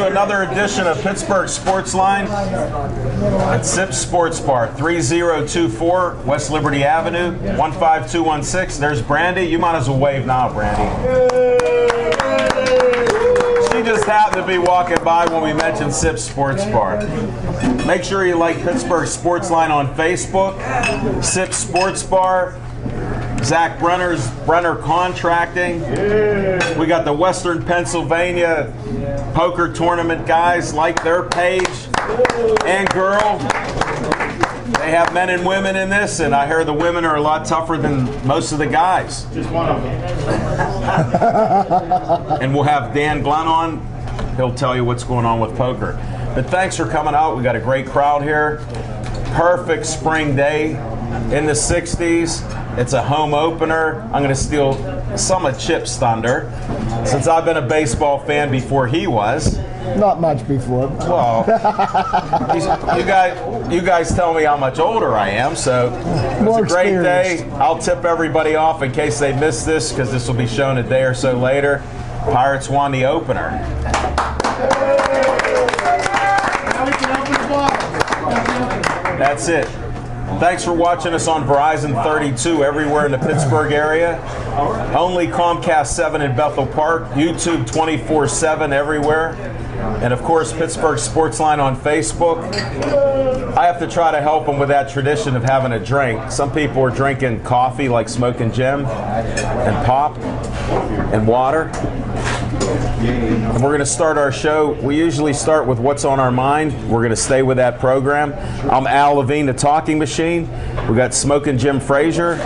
another edition of Pittsburgh Sportsline at Sips Sports Bar, 3024 West Liberty Avenue, 15216. There's Brandy. You might as well wave now, Brandy. She just happened to be walking by when we mentioned Sips Sports Bar. Make sure you like Pittsburgh Sportsline on Facebook, Sips Sports Bar, Zach Brenner Contracting. We got the Western Pennsylvania Poker Tournament guys. Like their page and girl. They have men and women in this, and I hear the women are a lot tougher than most of the guys. Just one of them. And we'll have Dan Glenn on. He'll tell you what's going on with poker. But thanks for coming out. We got a great crowd here. Perfect spring day in the 60s. It's a home opener. I'm going to steal some of Chip's thunder, since I've been a baseball fan before he was. Not much before. Well, you guys tell me how much older I am, so it's a great day. I'll tip everybody off in case they missed this, because this will be shown a day or so later. Pirates won the opener. That's it. Thanks for watching us on Verizon 32 everywhere in the Pittsburgh area. Only Comcast 7 in Bethel Park. YouTube 24/7 everywhere. And of course, Pittsburgh Sportsline on Facebook. I have to try to help them with that tradition of having a drink. Some people are drinking coffee like Smoking Jim and pop and water. And we're going to start our show. We usually start with what's on our mind. We're going to stay with that program. I'm Al Levine, the talking machine. We got Smoking Jim Frazier,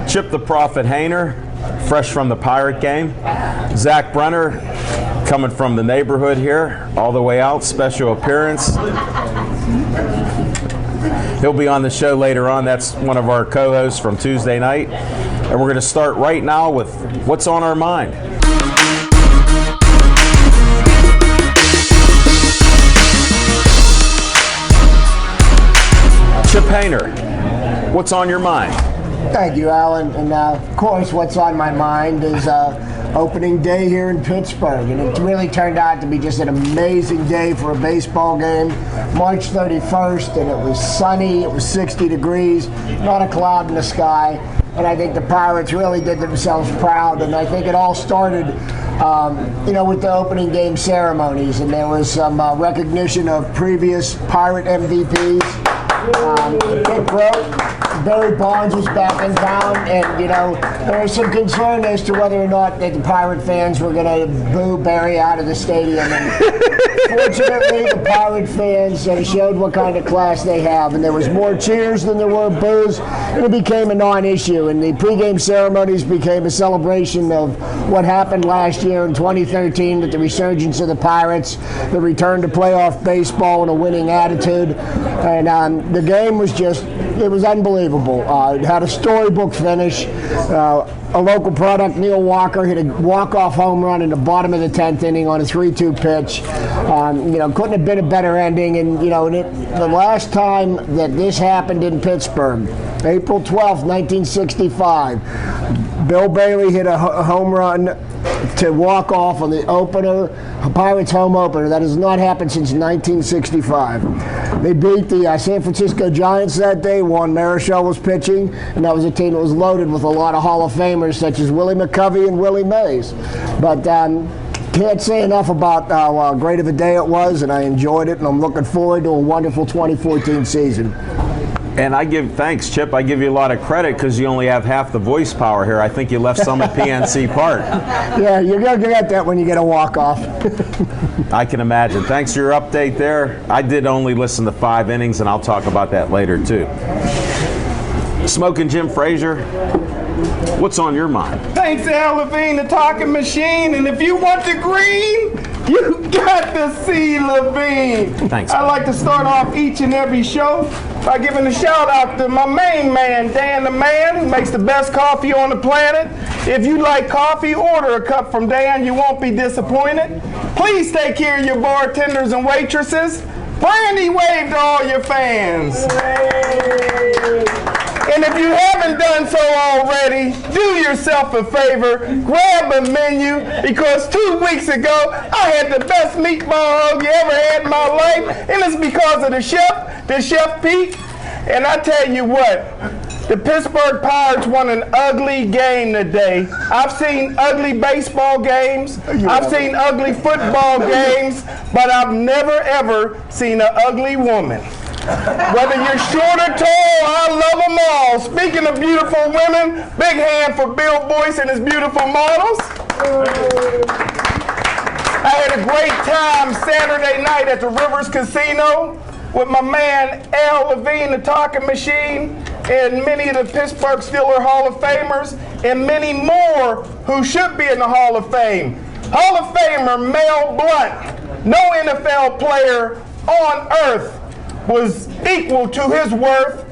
Chip the Prophet Hayner, fresh from the Pirate game. Zach Brenner, coming from the neighborhood here, all the way out, special appearance. He'll be on the show later on. That's one of our co-hosts from Tuesday night. And we're going to start right now with what's on our mind. Chip Hayner, what's on your mind? Thank you, Alan. And of course, what's on my mind is opening day here in Pittsburgh. And it really turned out to be just an amazing day for a baseball game. March 31st, and it was sunny, it was 60 degrees, not a cloud in the sky. And I think the Pirates really did themselves proud. And I think it all started with the opening game ceremonies. And there was some recognition of previous Pirate MVPs. Dick Broke, Barry Bonds was back in town, and there was some concern as to whether or not that the Pirate fans were going to boo Barry out of the stadium. And fortunately, the Pirate fans showed what kind of class they have, and there was more cheers than there were boos, and it became a non-issue. And the pregame ceremonies became a celebration of what happened last year in 2013 with the resurgence of the Pirates, the return to playoff baseball and a winning attitude. And the game was it was unbelievable. It had a storybook finish. A local product, Neil Walker, hit a walk-off home run in the bottom of the 10th inning on a 3-2 pitch. Couldn't have been a better ending. And, the last time that this happened in Pittsburgh, April 12th, 1965, Bill Bailey hit a home run to walk off on the opener, Pirates home opener. That has not happened since 1965. They beat the San Francisco Giants that day. Juan Marichal was pitching, and that was a team that was loaded with a lot of Hall of Famers such as Willie McCovey and Willie Mays. But can't say enough about how great of a day it was, and I enjoyed it, and I'm looking forward to a wonderful 2014 season. And thanks, Chip. I give you a lot of credit because you only have half the voice power here. I think you left some at PNC Park. Yeah, you're going to get that when you get a walk-off. I can imagine. Thanks for your update there. I did only listen to 5 innings, and I'll talk about that later, too. Smoking Jim Frazier, what's on your mind? Thanks, Al Levine, the talking machine. And if you want the green, you got to see Levine. Thanks. I like to start off each and every show by giving a shout out to my main man, Dan the Man, who makes the best coffee on the planet. If you like coffee, order a cup from Dan. You won't be disappointed. Please take care of your bartenders and waitresses. Brandy, wave to all your fans. And if you haven't done so already, do yourself a favor, grab a menu, because 2 weeks ago, I had the best meatball hug you ever had in my life, and it's because of the Chef Pete. And I tell you what, the Pittsburgh Pirates won an ugly game today. I've seen ugly baseball games, I've seen ugly football games, but I've never ever seen an ugly woman. Whether you're short or tall, I love them all. Speaking of beautiful women, big hand for Bill Boyce and his beautiful models. I had a great time Saturday night at the Rivers Casino with my man Al Levine, the talking machine, and many of the Pittsburgh Steelers Hall of Famers, and many more who should be in the Hall of Fame. Hall of Famer Mel Blount. No NFL player on earth was equal to his worth.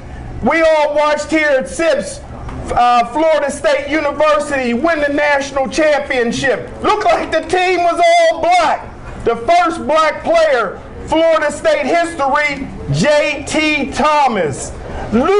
We all watched here at SIPS, Florida State University win the national championship. Looked like the team was all black. The first black player, Florida State history, J.T. Thomas. Louis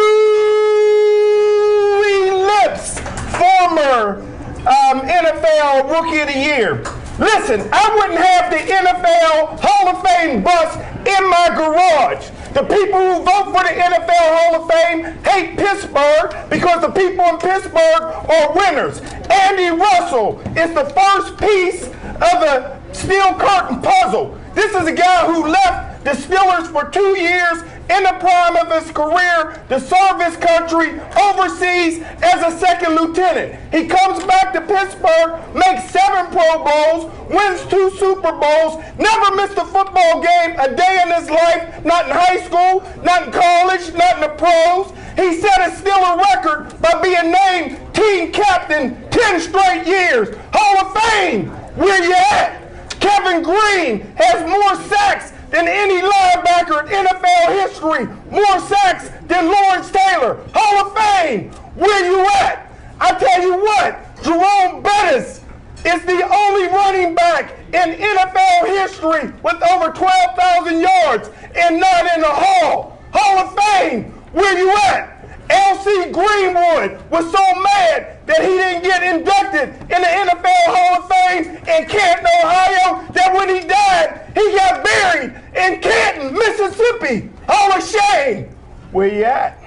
Lips, former NFL Rookie of the Year. Listen, I wouldn't have the NFL Hall of Fame bus in my garage. The people who vote for the NFL Hall of Fame hate Pittsburgh because the people in Pittsburgh are winners. Andy Russell is the first piece of the steel curtain puzzle. This is a guy who left the Steelers for 2 years in the prime of his career to serve his country overseas as a second lieutenant. He comes back to Pittsburgh, makes 7 Pro Bowls, wins 2 Super Bowls, never missed a football game a day in his life, not in high school, not in college, not in the pros. He set a Steeler record by being named team captain 10 straight years. Hall of Fame, where you at? Kevin Green has more sacks than any linebacker in NFL history. More sacks than Lawrence Taylor. Hall of Fame, where you at? I tell you what, Jerome Bettis is the only running back in NFL history with over 12,000 yards and not in the Hall. Hall of Fame, where you at? L.C. Greenwood was so mad that he didn't get inducted in the NFL Hall of Fame in Canton, Ohio, that when he died, he got buried in Canton, Mississippi. Hall of Shame. Where you at?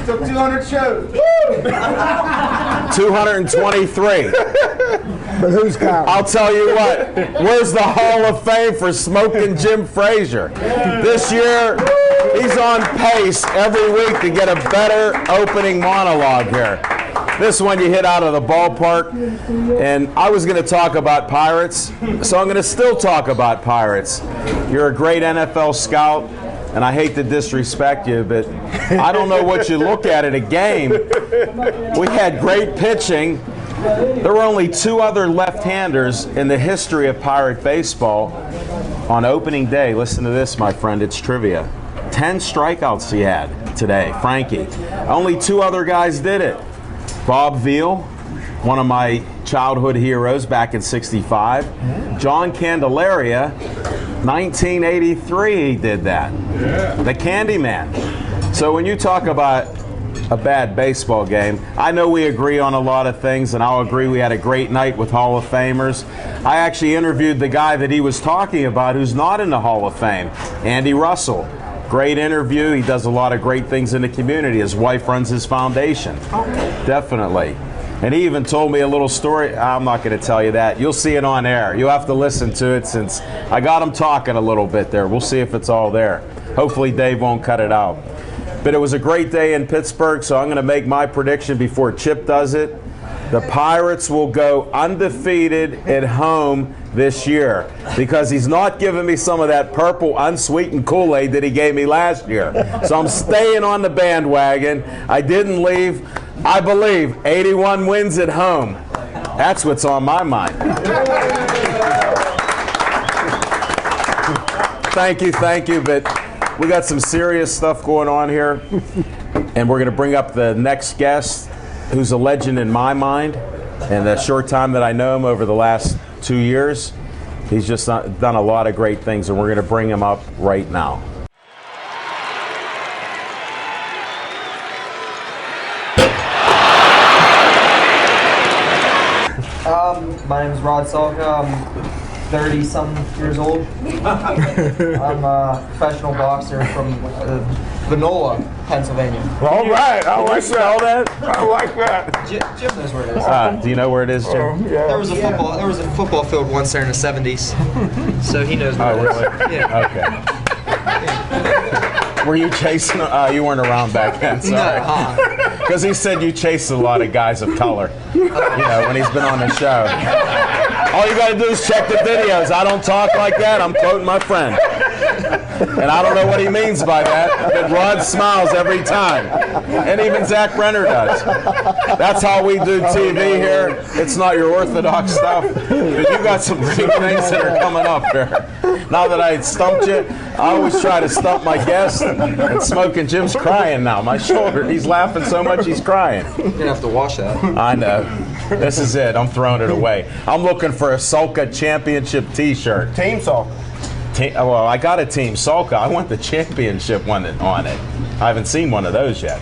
Took 200 shows. 223. But who's counting? I'll tell you what, where's the Hall of Fame for Smoking Jim Frazier? This year, he's on pace every week to get a better opening monologue here. This one you hit out of the ballpark, and I was going to talk about Pirates, so I'm going to still talk about Pirates. You're a great NFL scout, and I hate to disrespect you, but I don't know what you look at a game. We had great pitching. There were only 2 other left-handers in the history of Pirate baseball on opening day. Listen to this, my friend. It's trivia. 10 strikeouts he had today, Frankie. Only 2 other guys did it. Bob Veal, one of my childhood heroes back in '65. John Candelaria, 1983 he did that. The Candyman. So when you talk about a bad baseball game, I know we agree on a lot of things, and I'll agree we had a great night with Hall of Famers. I actually interviewed the guy that he was talking about who's not in the Hall of Fame, Andy Russell. Great interview. He does a lot of great things in the community. His wife runs his foundation. Definitely. And he even told me a little story. I'm not going to tell you that. You'll see it on air. You'll have to listen to it since I got him talking a little bit there. We'll see if it's all there. Hopefully Dave won't cut it out. But it was a great day in Pittsburgh, so I'm going to make my prediction before Chip does it. The Pirates will go undefeated at home this year because he's not giving me some of that purple unsweetened Kool-Aid that he gave me last year. So I'm staying on the bandwagon. I didn't leave. I believe 81 wins at home. That's what's on my mind. Thank you. But we got some serious stuff going on here, and we're going to bring up the next guest, who's a legend in my mind. And the short time that I know him over the last 2 years, he's just done a lot of great things, and we're going to bring him up right now. My name is Rod Salka. I'm 30-something years old. I'm a professional boxer from Vanola, Pennsylvania. All right, I like that. I like that. Jim knows where it is. Do you know where it is, Jim? Yeah. There was a football field once there in the 70s, so he knows where it is. Yeah. Okay. Were you chasing? You weren't around back then, sorry. No, Because he said you chased a lot of guys of color, you know, when he's been on the show. All you got to do is check the videos. I don't talk like that. I'm quoting my friend. And I don't know what he means by that, but Rod smiles every time. And even Zach Brenner does. That's how we do TV here. It's not your orthodox stuff, but you got some great things that are coming up here. Now that I stumped you, I always try to stump my guests, and Smoking Jim's crying now. My shoulder, he's laughing so much he's crying. You're going to have to wash that. I know. This is it. I'm throwing it away. I'm looking for a Salka Championship t-shirt. Team Salka. Well, I got a Team Salka. I want the championship one on it. I haven't seen one of those yet.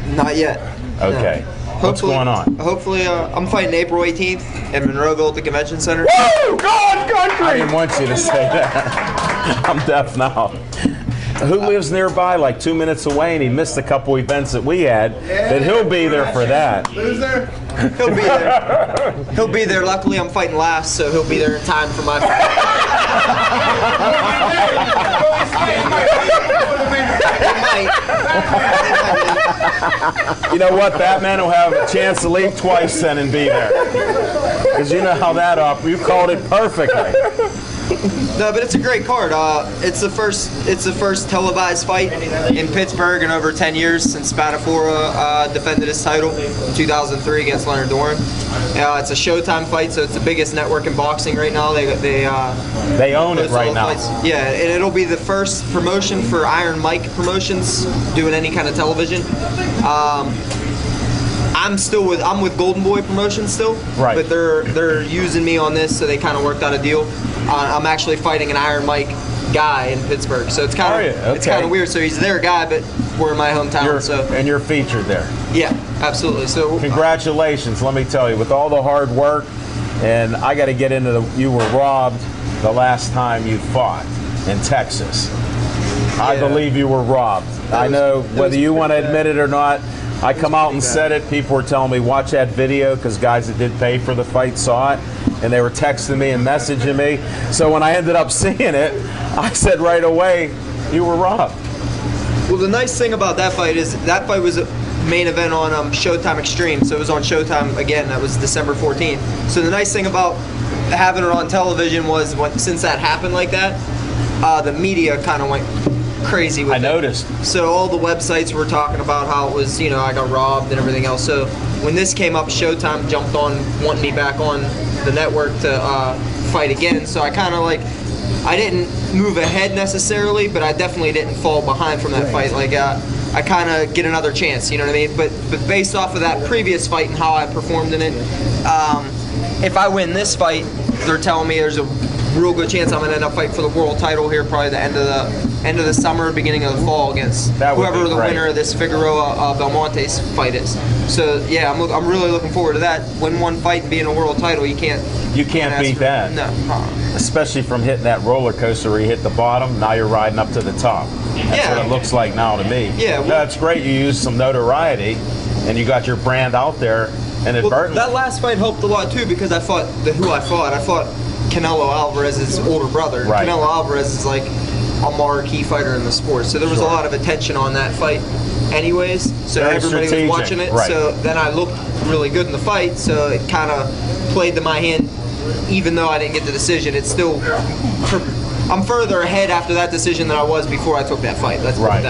Not yet. Okay. No. What's going on? Hopefully, I'm fighting April 18th in Monroeville at the Convention Center. Woo! God country! I didn't want you to say that. I'm deaf now. Who lives nearby, like 2 minutes away, and he missed a couple events that we had, that he'll be there for that. Who's there? He'll be there. He'll be there. Luckily, I'm fighting last, so he'll be there in time for my fight. You know what? Batman will have a chance to leave twice then and be there. Because you know how that you called it perfectly. No, but it's a great card. It's the first televised fight in Pittsburgh in over 10 years since Spadafora defended his title in 2003 against Leonard Doran. It's a Showtime fight, so it's the biggest network in boxing right now. They own it right now. Fights. Yeah, and it'll be the first promotion for Iron Mike Promotions doing any kind of television. I'm with Golden Boy Promotions still, right? But they're using me on this, so they kind of worked out a deal. I'm actually fighting an Iron Mike guy in Pittsburgh, so it's kind of weird. So he's their guy, but we're in my hometown. And you're featured there. Yeah, absolutely. So congratulations, let me tell you, with all the hard work, and I got to get into you were robbed the last time you fought in Texas. Yeah. I believe you were robbed. I know whether you want to admit it or not. I come out and said it. People were telling me, watch that video, because guys that did pay for the fight saw it, and they were texting me and messaging me. So when I ended up seeing it, I said right away, you were robbed. Well, the nice thing about that fight is that fight was a main event on Showtime Extreme, so it was on Showtime again. That was December 14th. So the nice thing about having it on television was since that happened like that, the media kind of went crazy with it. I noticed. So all the websites were talking about how it was, I got robbed and everything else. So when this came up, Showtime jumped on wanting me back on the network to fight again. So I kind of I didn't move ahead necessarily, but I definitely didn't fall behind from that fight. I kind of get another chance, you know what I mean? But based off of that previous fight and how I performed in it, if I win this fight, they're telling me there's a real good chance I'm going to end up fighting for the world title here, probably the end of the summer, beginning of the fall, against whoever the winner of this Figueroa Belmonte's fight is. So yeah, I'm really looking forward to that. Win one fight and be in a world title, you can't beat that. No. Especially from hitting that roller coaster where you hit the bottom, now you're riding up to the top. That's what it looks like now to me. Yeah, that's great. You used some notoriety, and you got your brand out there inadvertently. That last fight helped a lot too, because I fought I fought Canelo Alvarez's older brother. Right. Canelo Alvarez is like a marquee fighter in the sport, so there was a lot of attention on that fight anyways, so Very everybody strategic. was watching it. Right. So then I looked really good in the fight, so it kind of played to my hand. Even though I didn't get the decision, it's still I'm further ahead after that decision than I was before I took that fight. Let's put it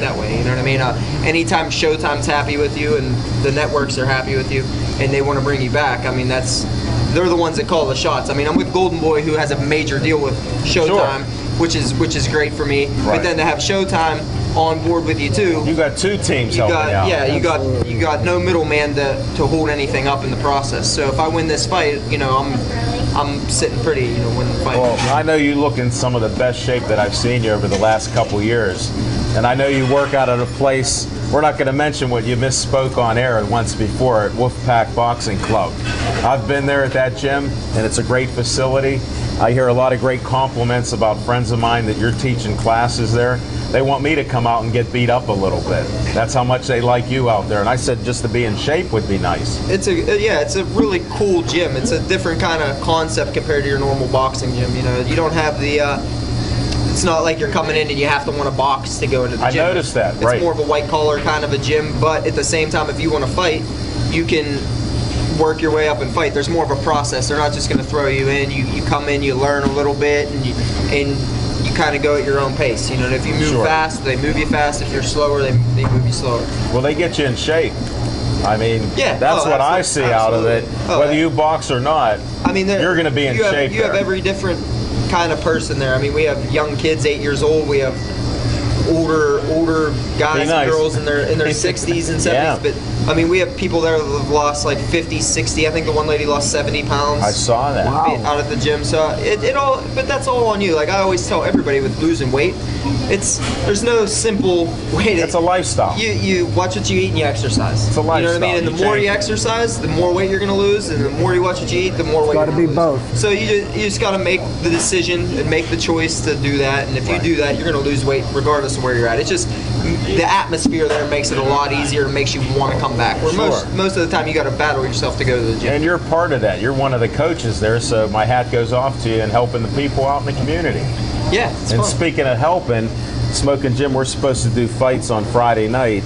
that way. You know what I mean? Anytime Showtime's happy with you and the networks are happy with you and they want to bring you back, I mean, they're the ones that call the shots. I mean, I'm with Golden Boy, who has a major deal with Showtime, which is great for me. Right. But then to have Showtime on board with you too. You got 2 teams helping out. Yeah, you got no middleman to hold anything up in the process. So if I win this fight, I'm sitting pretty, winning the fight. Well, I know you look in some of the best shape that I've seen you over the last couple years, and I know you work out at a place. We're not going to mention what you misspoke on air once before at Wolfpack Boxing Club. I've been there at that gym, and it's a great facility. I hear a lot of great compliments about friends of mine that you're teaching classes there. They want me to come out and get beat up a little bit. That's how much they like you out there. And I said just to be in shape would be nice. It's a really cool gym. It's a different kind of concept compared to your normal boxing gym. You don't have the. It's not like you're coming in and you have to want to box to go into the gym. I noticed that. It's right. more of a white collar kind of a gym, but at the same time, if you want to fight, you can work your way up and fight. There's more of a process. They're not just going to throw you in. You come in, you learn a little bit, and you kind of go at your own pace. And if you move fast, they move you fast. If you're slower, they move you slower. Well, they get you in shape. I mean, yeah, that's what I see out of it. Whether you box or not, you're going to be in shape. You have every different kind of person there. I mean, we have young kids, 8 years old. We have older guys and girls in their 60s and 70s. Yeah. But I mean, we have people there that have lost like 50, 60. I think the one lady lost 70 pounds. I saw that. Out at the gym. So it all, but that's all on you. Like I always tell everybody with losing weight, there's no simple way to. It's a lifestyle. You watch what you eat and you exercise. It's a lifestyle. You know what I mean? And the more you exercise, the more weight you're going to lose, and the more you watch what you eat, the more weight. Got to be both. So you just got to make the decision and make the choice to do that. And if you do that, you're going to lose weight regardless of where you're at. It's just the atmosphere there makes it a lot easier and makes you want to come back. Where most of the time you got to battle yourself to go to the gym. And you're part of that. You're one of the coaches there, so my hat goes off to you in helping the people out in the community. Yeah, it's and fun. Speaking of helping, Smoking Jim, we're supposed to do fights on Friday night.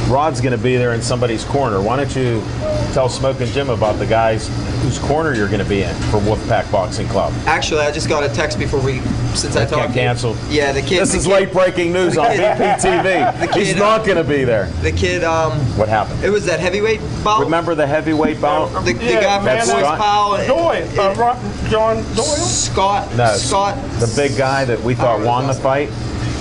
Rod's going to be there in somebody's corner. Why don't you tell Smoking Jim about the guys whose corner you're going to be in for Wolfpack Boxing Club? Actually, I just got a text before since I talked. Canceled. Yeah, the kid. This is late breaking news on BPTV. He's not going to be there. The kid. What happened? It was that heavyweight bout. Remember the heavyweight bout? The guy from Boyce Powell. John Doyle. Scott. No, Scott. The big guy that we thought won the fight.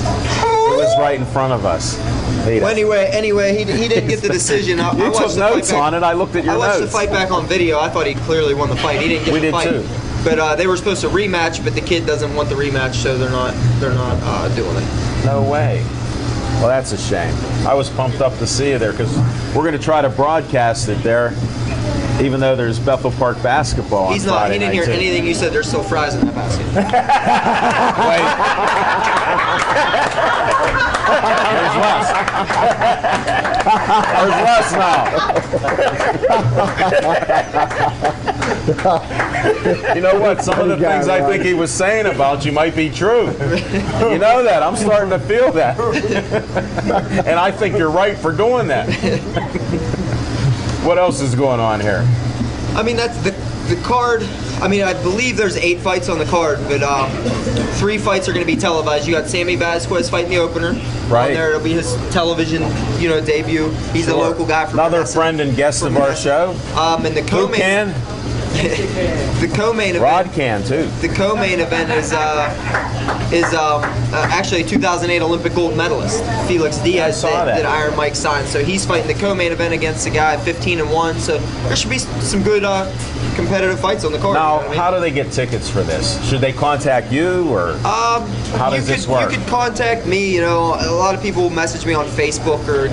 It was right in front of us. Well, anyway, he didn't get the decision. You took notes on it. I looked at your notes. I watched the fight back on video. I thought he clearly won the fight. He didn't get the fight. We did too. But they were supposed to rematch, but the kid doesn't want the rematch, so they're not doing it. No way. Well, that's a shame. I was pumped up to see you there because we're going to try to broadcast it there, even though there's Bethel Park basketball on Friday He didn't hear anything you said. There's still fries in that basket. There's less. You know what? Some of the things I think he was saying about you might be true. You know that. I'm starting to feel that. And I think you're right for doing that. What else is going on here? I mean, that's the card. I mean, I believe there's 8 fights on the card, but 3 fights are going to be televised. You got Sammy Vasquez fighting the opener. Right. On there, it'll be his television, debut. He's a local guy from another Vanessa, friend and guest of our show. And the co-main. The co-main event. Rod can too. The co-main event is actually a 2008 Olympic gold medalist, Felix Diaz, that Iron Mike signed. So he's fighting the co-main event against a guy 15-1. So there should be some good competitive fights on the card. Now, how do they get tickets for this? Should they contact you, or how does this work? You could contact me. A lot of people message me on Facebook or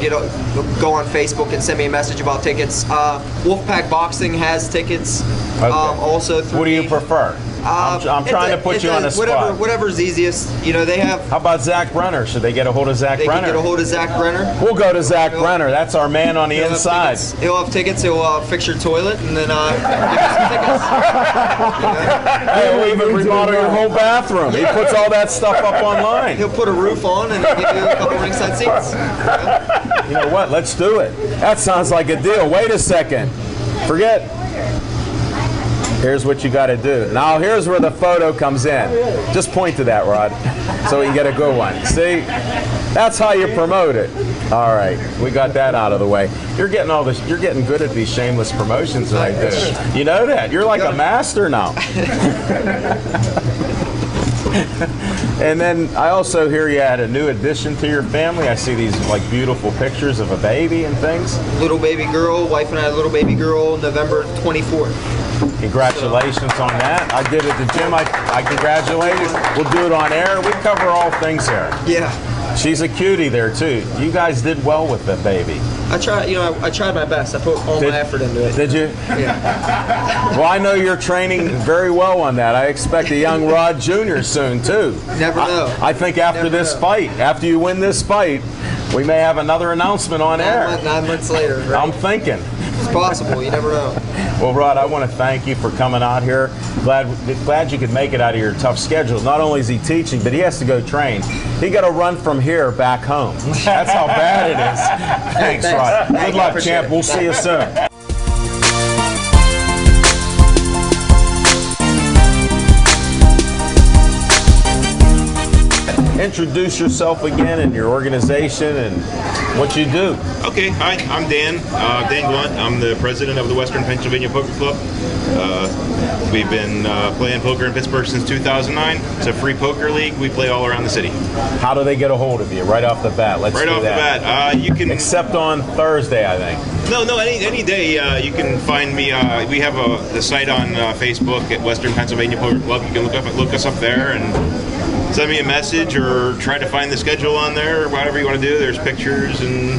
go on Facebook and send me a message about tickets. Wolfpack Boxing has tickets. Okay. Also through What do you prefer? I'm trying to put you on the spot. Whatever's easiest. They have. How about Zach Brenner? Should they get a hold of Zach Brenner? They can get a hold of Zach Brenner. We'll go to Zach Brenner. That's our man on the inside. He'll have tickets. He'll fix your toilet and then give you some tickets. He'll even remodel your whole bathroom. He puts all that stuff up online. He'll put a roof on and give you a couple ringside seats. You know what? Let's do it. That sounds like a deal. Wait a second. Forget. Here's what you got to do. Now, here's where the photo comes in. Just point to that, Rod, so you get a good one. See? That's how you promote it. All right, we got that out of the way. You're getting all this. You're getting good at these shameless promotions that I do. You know that. You're like a master now. And then I also hear you had a new addition to your family. I see these like beautiful pictures of a baby and things. Little baby girl. Wife and I had a little baby girl November 24th. Congratulations on that. I did it at the gym. I congratulated. We'll do it on air. We cover all things here. Yeah. She's a cutie there too. You guys did well with the baby. I tried, I tried my best. I put all my effort into it. Did you? Yeah. Well, I know you're training very well on that. I expect a young Rod Jr. soon too. Never know. I think after this fight, after you win this fight, we may have another announcement on air. 9 months later. Right? I'm thinking. It's possible. You never know. Well, Rod, I want to thank you for coming out here. Glad you could make it out of your tough schedule. Not only is he teaching, but he has to go train. He got to run from here back home. That's how bad it is. Thanks, Rod. Good luck, champ. We'll see you soon. Introduce yourself again and your organization and what you do. Okay, hi, I'm Dan. Dan Blunt. I'm the president of the Western Pennsylvania Poker Club. We've been playing poker in Pittsburgh since 2009. It's a free poker league. We play all around the city. How do they get a hold of you right off the bat? Let's right do off that. the bat, you can. Except on Thursday, I think. No, any day you can find me. We have the site on Facebook at Western Pennsylvania Poker Club. You can look us up there and send me a message or try to find the schedule on there or whatever you want to do. There's pictures and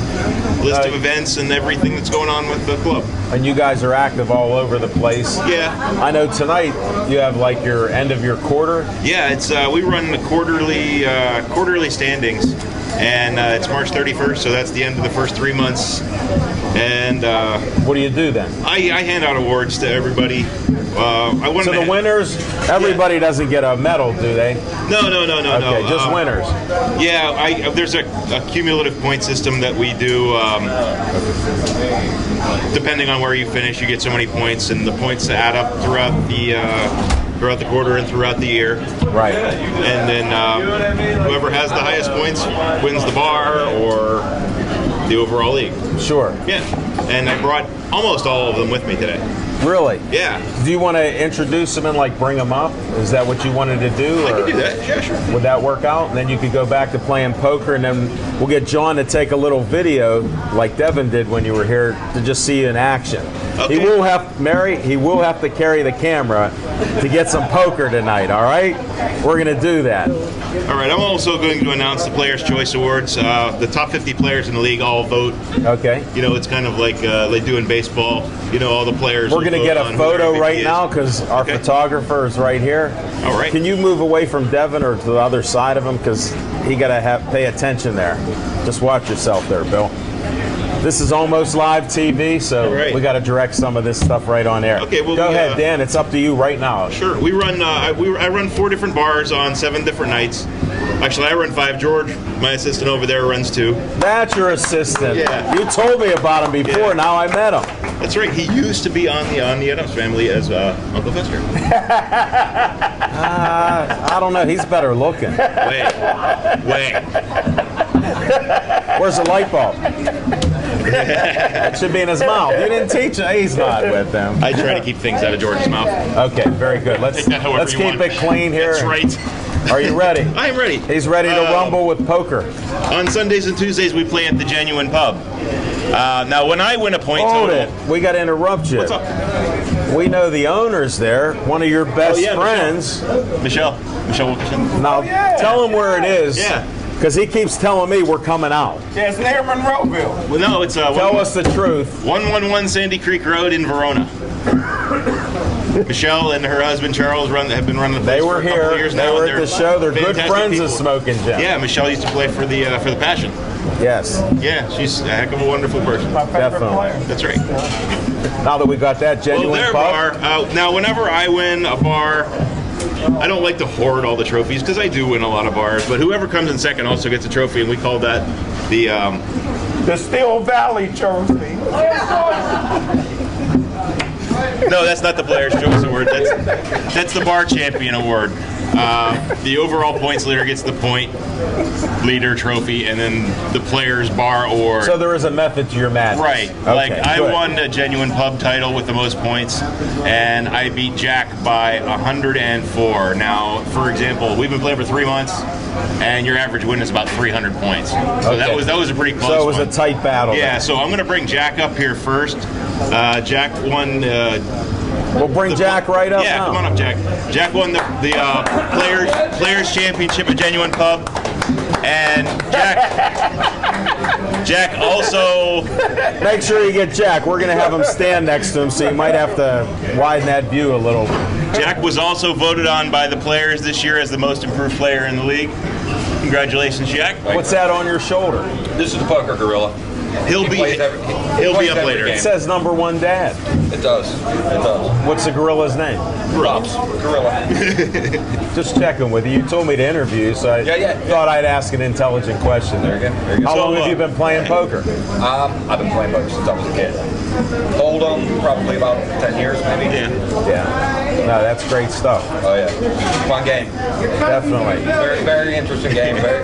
list of events and everything that's going on with the club. And you guys are active all over the place. Yeah. I know tonight you have like your end of your quarter. Yeah, it's we run the quarterly standings, and it's March 31st, so that's the end of the first 3 months. And what do you do then? I hand out awards to everybody. I wanted So the winners, everybody doesn't get a medal, do they? No. Okay, just winners. Yeah, there's a cumulative point system that we do. Depending on where you finish, you get so many points, and the points add up throughout the quarter and throughout the year. Right. And then whoever has the highest points wins the bar or the overall league. Sure. Yeah. And I brought almost all of them with me today. Really? Yeah. Do you want to introduce them and like bring them up? Is that what you wanted to do? I can do that. Yeah, sure. Would that work out? And then you could go back to playing poker, and then we'll get John to take a little video like Devin did when you were here to just see you in action. Okay. He will have to carry the camera to get some poker tonight, all right? We're going to do that. All right. I'm also going to announce the Players' Choice Awards. The top 50 players in the league all vote. Okay. You know, it's kind of like they do in baseball. You know, all the players. We're going to get a photo right now because our photographer is right here. All right. Can you move away from Devin or to the other side of him because he got to pay attention there. Just watch yourself there, Bill. This is almost live TV, so we got to direct some of this stuff right on air. Okay, well, go ahead, Dan. It's up to you right now. Sure. We run. I run 4 different bars on 7 different nights. Actually, I run 5. George, my assistant over there, runs 2. That's your assistant. Yeah. You told me about him before. Yeah. Now I met him. That's right. He used to be on the Adams Family as Uncle Fester. I don't know. He's better looking. Wait. Where's the light bulb? It should be in his mouth. You didn't teach him. He's not with them. I try to keep things out of George's mouth. Okay, very good. Let's keep it clean here. That's right. Are you ready? I am ready. He's ready to rumble with poker. On Sundays and Tuesdays, we play at the Genuine Pub. Now, when I win a point Hold total... it. We got to interrupt you. What's up? We know the owner's there, one of your best friends. Michelle Wilkerson. Now, tell him where it is. Yeah. Because he keeps telling me we're coming out. Yeah, it's near Monroeville. Well, no, it's... Tell us the truth. 111 Sandy Creek Road in Verona. Michelle and her husband Charles have been running the place for a couple of years now. They were at the show. They're good friends people. of Smoking Jim. Yeah, Michelle used to play for the Passion. Yes. Yeah, she's a heck of a wonderful person. My favorite Definitely. player. That's right. Now that we got that Genuine their Pub. bar. Now, whenever I win a bar, I don't like to hoard all the trophies because I do win a lot of bars. But whoever comes in second also gets a trophy, and we call that the Still Valley Trophy. No, that's not the Players' Choice Award. That's the Bar Champion Award. The overall points leader gets the point leader trophy, and then the players bar award. So there is a method to your madness. Right. Okay, Like I good. won a genuine pub title with the most points, and I beat Jack by 104. Now, for example, we've been playing for 3 months, and your average win is about 300 points. So Okay. that was a pretty close So it was one. a tight battle. Yeah, then. so I'm going to bring Jack up here first. Jack won. We'll bring Jack right up Yeah, now. come on up, Jack. Jack won the Players Championship at Genuine Pub, and Jack also. Make sure you get Jack. We're going to have him stand next to him, so you might have to widen that view a little. Jack was also voted on by the players this year as the most improved player in the league. Congratulations, Jack. What's that on your shoulder? This is the Poker Gorilla. He'll be plays every- he he'll be plays up every later. game. It says number one dad. It does. It does. What's the gorilla's name? Props. Gorilla. Just checking with you. You told me to interview you, so I Yeah. thought I'd ask an intelligent question there. There you go. How So, long have you been playing poker? I've been playing poker since I was a kid. Hold'em, probably about 10 years, maybe. Yeah. Yeah. No, that's great stuff. Oh yeah. Fun game. Definitely. Very, very interesting game. Very,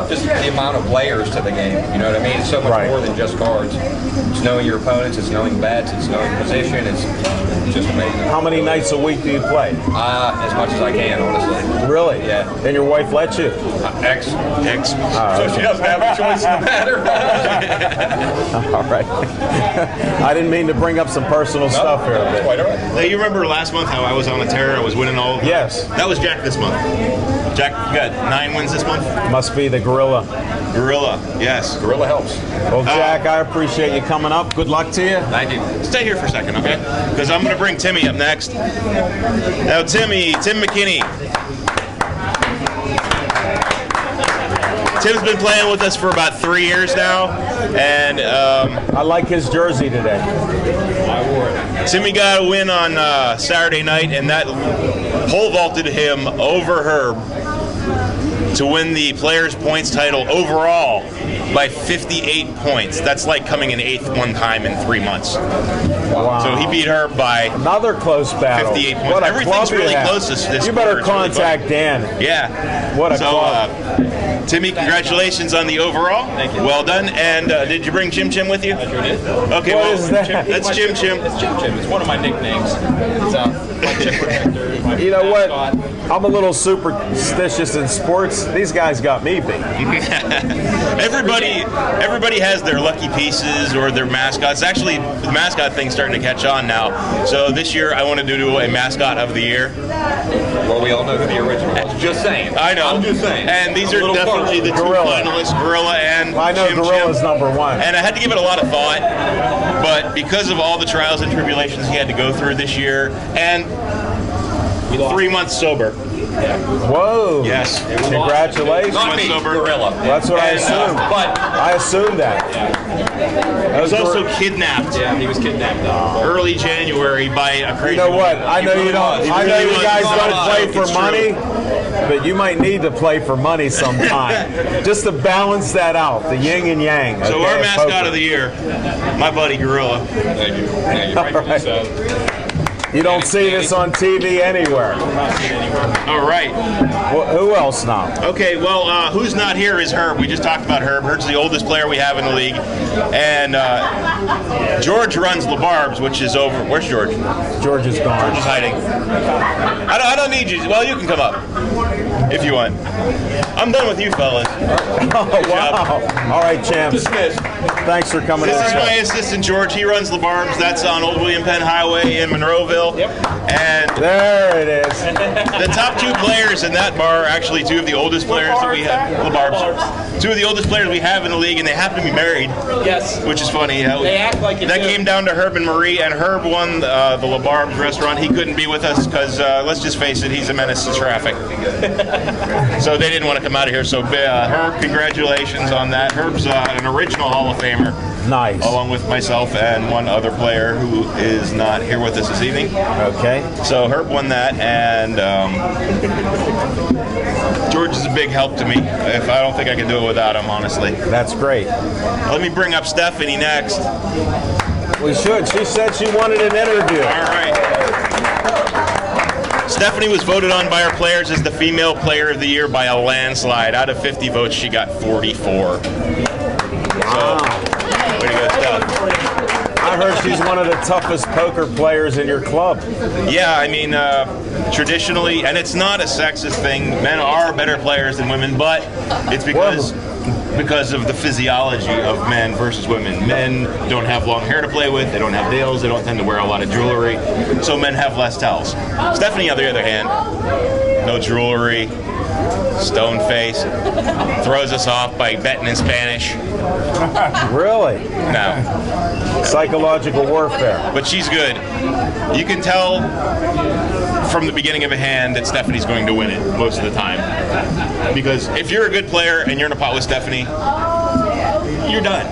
just the amount of layers to the game. You know what I mean? It's so much Right. more than just cards. It's knowing your opponents. It's knowing bets. It's knowing position. It's just amazing. How many nights a week do you play? As much as I can, honestly. Really? Yeah. And your wife lets you? X. So She doesn't have a choice in the matter. All right. I didn't mean to bring up some personal stuff here. That's quite all right. Now, you remember last month how I was on a tear? I was winning all of them? Yes. That was Jack this month. Jack, you got 9 wins this month? Must be the gorilla. Gorilla, yes. Gorilla helps. Well, Jack, I appreciate you coming up. Good luck to you. Thank you. Stay here for a second, okay? Because I'm going to bring Timmy up next. Now, Tim McKinney. Tim's been playing with us for about 3 years now, and I like his jersey today. Timmy got a win on Saturday night, and that pole vaulted him over Herb to win the Players' Points title overall by 58 points. That's like coming in 8th one time in 3 months. Wow. So he beat Herb by Another close battle. 58 points. What a Everything's club you really have. close this You better quarter. It's really contact Dan. Yeah. What a so, club. Timmy, congratulations on the overall. Thank you. Well done. And did you bring Chim Chim with you? I sure did. Okay, What well, is that? that's Chim Chim. It's Chim Chim. It's one of my nicknames. It's my chip protector. My You know what? mascot. I'm a little superstitious in sports. These guys got me beat. Everybody has their lucky pieces or their mascots. Actually, the mascot thing's starting to catch on now. So this year, I wanted to do a mascot of the year. Well, we all know who the original was. Just saying. I know. I'm just saying. And these I'm a are little definitely the two Gorilla. finalists, Gorilla and I know Chim Gorilla's Chim. number one. And I had to give it a lot of thought, but because of all the trials and tribulations he had to go through this year, and 3 months sober. Whoa. Yes. Congratulations. Not me, sober. Gorilla. That's what I And, assumed. But I assumed that. He was also kidnapped yeah, he was kidnapped. early January by a crazy You know what? woman. I know you don't. He I know really you was. guys It's don't not a play joke, for it's true. money, but you might need to play for money sometime, just to balance that out, the yin and yang. So okay, our of mascot poker. of the year, my buddy Gorilla. Thank you. Thank you. Rightfully right. so. You don't see this on TV anywhere. All right. Well, who else now? Okay, well, who's not here is Herb. We just talked about Herb. Herb's the oldest player we have in the league. And George runs LaBarb's, which is over. Where's George? George is gone. George is hiding. I don't need you. Well, you can come up if you want. I'm done with you, fellas. Oh, wow. All right, champs. Dismissed. Thanks for coming This in. is my assistant, George. He runs LaBarb's. That's on Old William Penn Highway in Monroeville. Yep. And There it is. the top 2 players in that bar are actually 2 of the oldest players that we have. LaBarb's. 2 of the oldest players we have in the league, and they happen to be married. Yes. Which is funny. They act like it that too. came down to Herb and Marie, and Herb won the LaBarb's restaurant. He couldn't be with us because, let's just face it, he's a menace to traffic. So they didn't want to come out of here. So Herb, congratulations on that. Herb's an original Hall of Famer, Nice. along with myself and one other player who is not here with us this evening. Okay. So Herb won that, and George is a big help to me. If I don't think I can do it without him, honestly. That's great. Let me bring up Stephanie next. We should. She said she wanted an interview. All right. Stephanie was voted on by our players as the Female Player of the Year by a landslide. Out of 50 votes, she got 44. Wow. Way to go, Steph. I heard she's one of the toughest poker players in your club. Yeah, I mean, traditionally, and it's not a sexist thing, men are better players than women, but it's because of the physiology of men versus women. Men don't have long hair to play with, they don't have nails, they don't tend to wear a lot of jewelry, so men have less tells. Stephanie, on the other hand, no jewelry, stone face, throws us off by betting in Spanish. Really? No. Psychological warfare. But she's good. You can tell from the beginning of a hand that Stephanie's going to win it most of the time. Because if you're a good player and you're in a pot with Stephanie, you're done.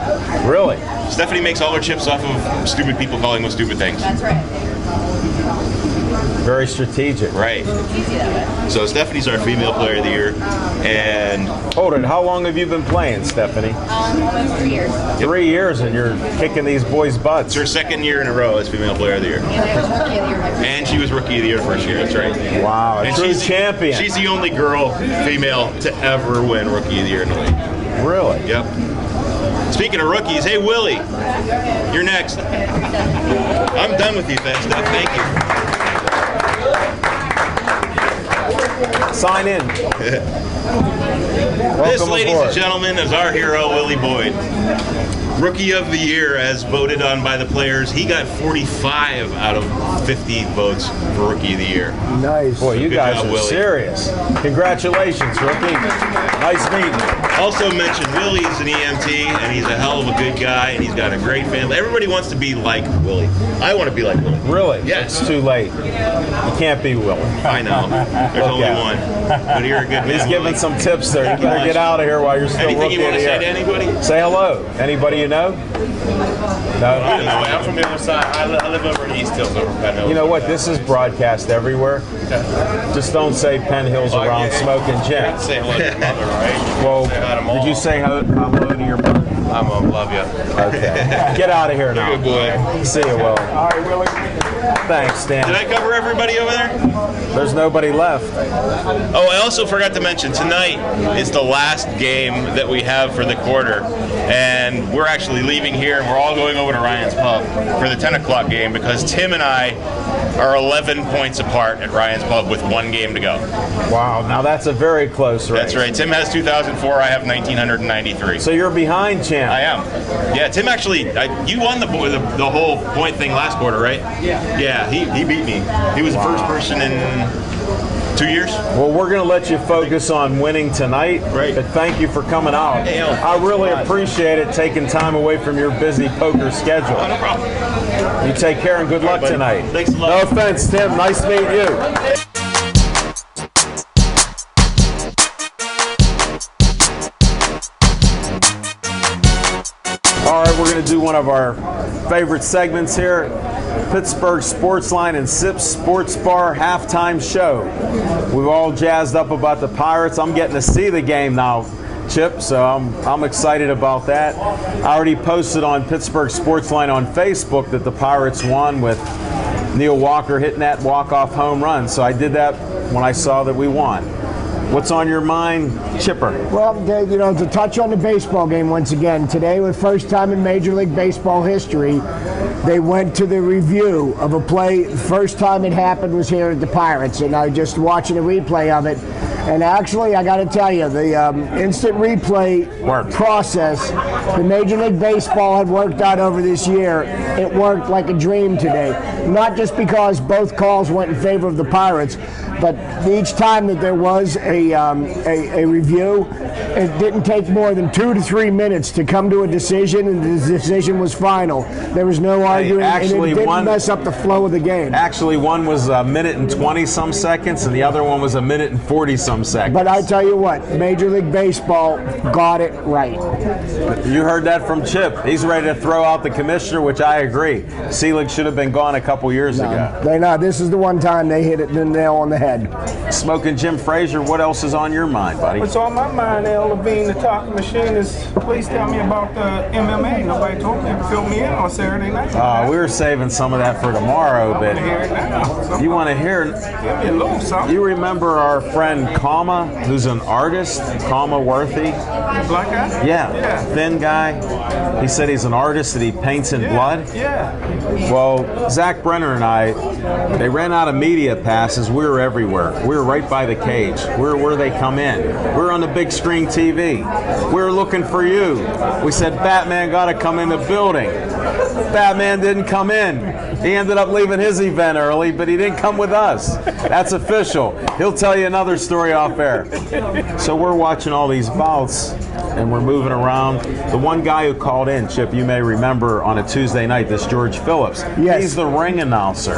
Really? Stephanie makes all her chips off of stupid people calling them stupid things. That's right. Very strategic. Right. Easy that way. So Stephanie's our Female Player of the Year. And hold it. How long have you been playing, Stephanie? Almost 3 years. 3 years, and you're kicking these boys' butts. it's her second year in a row as Female Player of the Year. And I was Rookie of the Year my first year. And she was Rookie of the Year first year, that's right. Wow, a And true champion. She's the only girl, female, to ever win Rookie of the Year in the league. Really? Yep. Speaking of rookies, hey Willie, you're next. I'm done with you, Steph. Thank you. Sign in. This, ladies and gentlemen, is our hero, Willie Boyd. Rookie of the Year, as voted on by the players. He got 45 out of 50 votes for Rookie of the Year. Nice. Boy, you Good guys job, are Willie. serious. Congratulations, rookie. Nice meeting you. Also mentioned, Willie's an EMT, and he's a hell of a good guy, and he's got a great family. Everybody wants to be like Willie. I want to be like Willie. Really? Yes. It's too late. You can't be Willie. I know. There's only one. But you're a good man. He's giving Willie. some tips there. You better get out of here while you're still Anything rookie you want of to the say to year. anybody? Say hello. Anybody you know? No. I'm from the other side. I live over in East Hills, over Penn Hills. You know what? This is broadcast everywhere. Just don't say Penn Hills around smoking gin. Say hello to your mother, right? Well, Say hi to Mom. did you say hello to your mother? I'm gonna love you. Okay. Get out of here now. Good boy. See you, Will. All right, Willie. Thanks, Stan. Did I cover everybody over there? There's nobody left. Oh, I also forgot to mention, tonight is the last game that we have for the quarter. And we're actually leaving here, and we're all going over to Ryan's Pub for the 10 o'clock game because Tim and I are 11 points apart at Ryan's Pub with one game to go. Wow, now that's a very close race. That's right. Tim has 2004. I have 1993. So you're behind, champ. I am. Yeah, Tim actually, you won the whole point thing last quarter, right? Yeah, he beat me. He was the first person in 2 years. Well, we're going to let you focus on winning tonight. Right. But thank you for coming out. Hey, I really appreciate it, taking time away from your busy poker schedule. Oh, no problem. You take care and good luck buddy. tonight. Thanks a lot. No offense, Tim. Nice meeting you. All right, we're going to do one of our favorite segments here, Pittsburgh Sportsline and Sips Sports Bar halftime show. We've all jazzed up about the Pirates. I'm getting to see the game now, Chip, so I'm excited about that. I already posted on Pittsburgh Sportsline on Facebook that the Pirates won with Neil Walker hitting that walk-off home run, so I did that when I saw that we won. What's on your mind, Chipper? Well, Dave, to touch on the baseball game once again, today was the first time in Major League Baseball history they went to the review of a play. The first time it happened was here at the Pirates, and I was just watching a replay of it. And actually, I got to tell you, the instant replay process the Major League Baseball had worked out over this year, it worked like a dream today. Not just because both calls went in favor of the Pirates, but each time that there was a review, it didn't take more than 2 to 3 minutes to come to a decision, and the decision was final. There was no arguing, and it didn't mess up the flow of the game. Actually, one was a minute and 20-some seconds, and the other one was a minute and 40-some seconds. But I tell you what, Major League Baseball got it right. You heard that from Chip. He's ready to throw out the commissioner, which I agree. Selig should have been gone a couple years ago. This is the one time they hit it the nail on the head. ahead. Smoking Jim Frazier, what else is on your mind, buddy? What's on my mind, Al Levine, the talking machine, is please tell me about the MMA. Nobody told me to fill me in on Saturday night. We were saving some of that for tomorrow, but you want to hear? Give me a little something. You remember our friend Kama, who's an artist, Kama Worthy? Black guy? Yeah, thin guy. He said he's an artist that he paints in blood. Yeah. Well, Zach Brenner and I, they ran out of media passes. We were everywhere. We were right by the cage. We were where they come in. We were on the big screen TV. We were looking for you. We said, Batman got to come in the building. Batman didn't come in. He ended up leaving his event early, but he didn't come with us. That's official. He'll tell you another story off air. So we're watching all these bouts, and we're moving around. The one guy who called in, Chip, you may remember on a Tuesday night, this George Phillips. Yes. He's the ring announcer.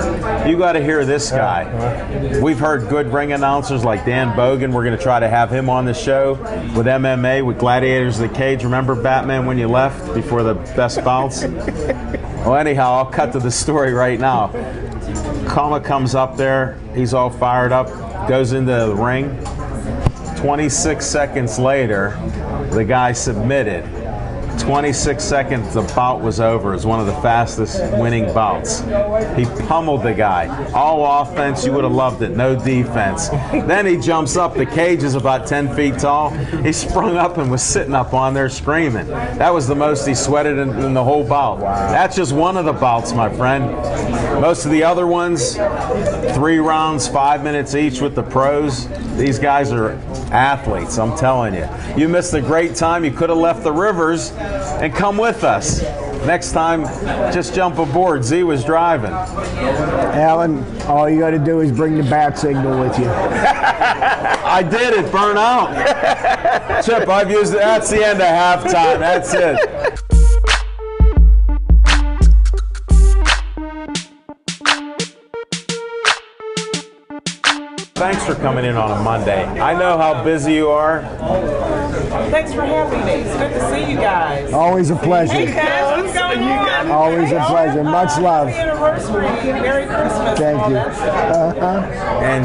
You got to hear this guy. We've heard good ring announcers like Dan Bogan. We're going to try to have him on the show with MMA, with Gladiators of the Cage. Remember Batman when you left before the best bouts? Well, anyhow, I'll cut to the story right now. Kama comes up there. He's all fired up, goes into the ring. 26 seconds later, the guy submitted. 26 seconds, the bout was over. It was one of the fastest winning bouts. He pummeled the guy. All offense, you would have loved it. No defense. Then he jumps up. The cage is about 10 feet tall. He sprung up and was sitting up on there screaming. That was the most he sweated in the whole bout. Wow. That's just one of the bouts, my friend. Most of the other ones, 3 rounds, 5 minutes each with the pros. These guys are athletes, I'm telling you. You missed a great time. You could have left the rivers and come with us. Next time, just jump aboard. Z was driving. Alan, all you got to do is bring the bat signal with you. I did it. Burn out. Chip, I've used it. That's the end of halftime. That's it. Thanks for coming in on a Monday. I know how busy you are. Thanks for having me. It's good to see you guys. Always a pleasure. Hey guys, what's going on? Always a pleasure. Much love. Happy anniversary. Merry Christmas. Thank you. And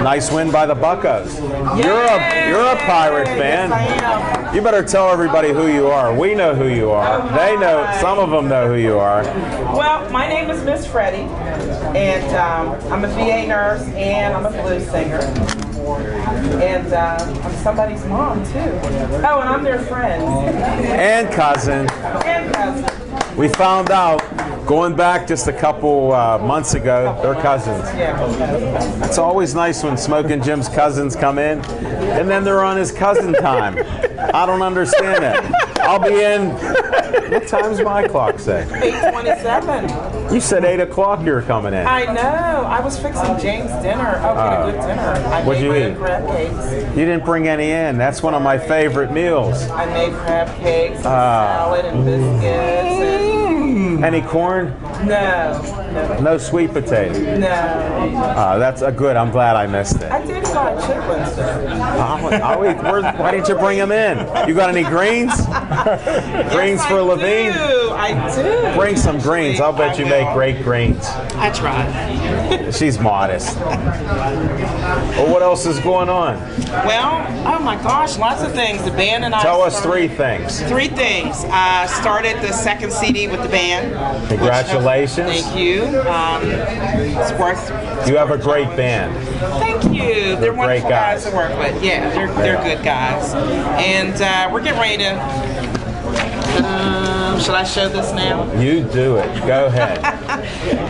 nice win by the Buccos. You're a Pirate fan. Yes, I am. You better tell everybody who you are. We know who you are. They know. Some of them know who you are. Well, my name is Miss Freddie, and I'm a VA nurse and I'm a blues singer. And I'm somebody's mom too. Oh, and I'm their friend. And cousin. And cousin. We found out going back just a couple months ago, they're cousins. Yeah. It's always nice when Smoking Jim's cousins come in, and then they're on his cousin time. I don't understand that. I'll be in. What time's my clock say? 8:27. You said 8 o'clock you were coming in. I know. I was fixing James' dinner. Oh, get a good dinner. I What'd made you my eat? own crab cakes. You didn't bring any in. That's one of my favorite meals. I made crab cakes, and salad, and biscuits. And Any corn? no. No sweet potato. No. That's a good. I'm glad I missed it. I did fried chitlins though. I'll eat. Why didn't you bring them in? You got any greens? Greens Yes, for Levine? I do. Bring some greens. I'll bet you make great greens. I tried. She's modest. Well, what else is going on? Well, oh my gosh, lots of things. The band and I. Tell us started- 3 things. 3 things. I started the second CD with the band. Congratulations. Thank you. It's worth. You have a great band. Thank you. They're great wonderful guys. guys to work with. Yeah, they're good guys. And we're getting ready to. Should I show this now? You do it. Go ahead.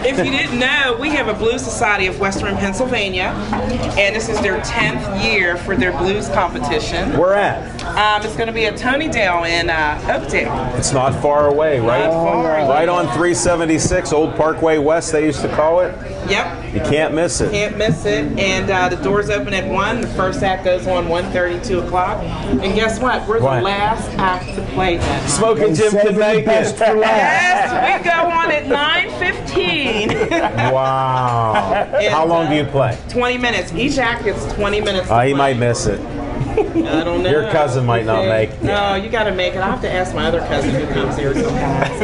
If you didn't know, we have a Blues Society of Western Pennsylvania, and this is their 10th year for their blues competition. Where at? It's going to be at Tonydale in Oakdale. It's not far away, right? Not far. Right on 376, Old Parkway West, they used to call it. Yep. You can't miss it. Can't miss it. And the doors open at 1. The first act goes on 1:30, 2 o'clock. And guess what? We're What? the last act to play that. Smoking Jim can make it. Yes, we go on at 9:15. Wow. How long do you play? 20 minutes. Each act is 20 minutes. He might miss it. I don't know. Your cousin might not make it. No, you got to make it. I'll have to ask my other cousin who comes here sometimes.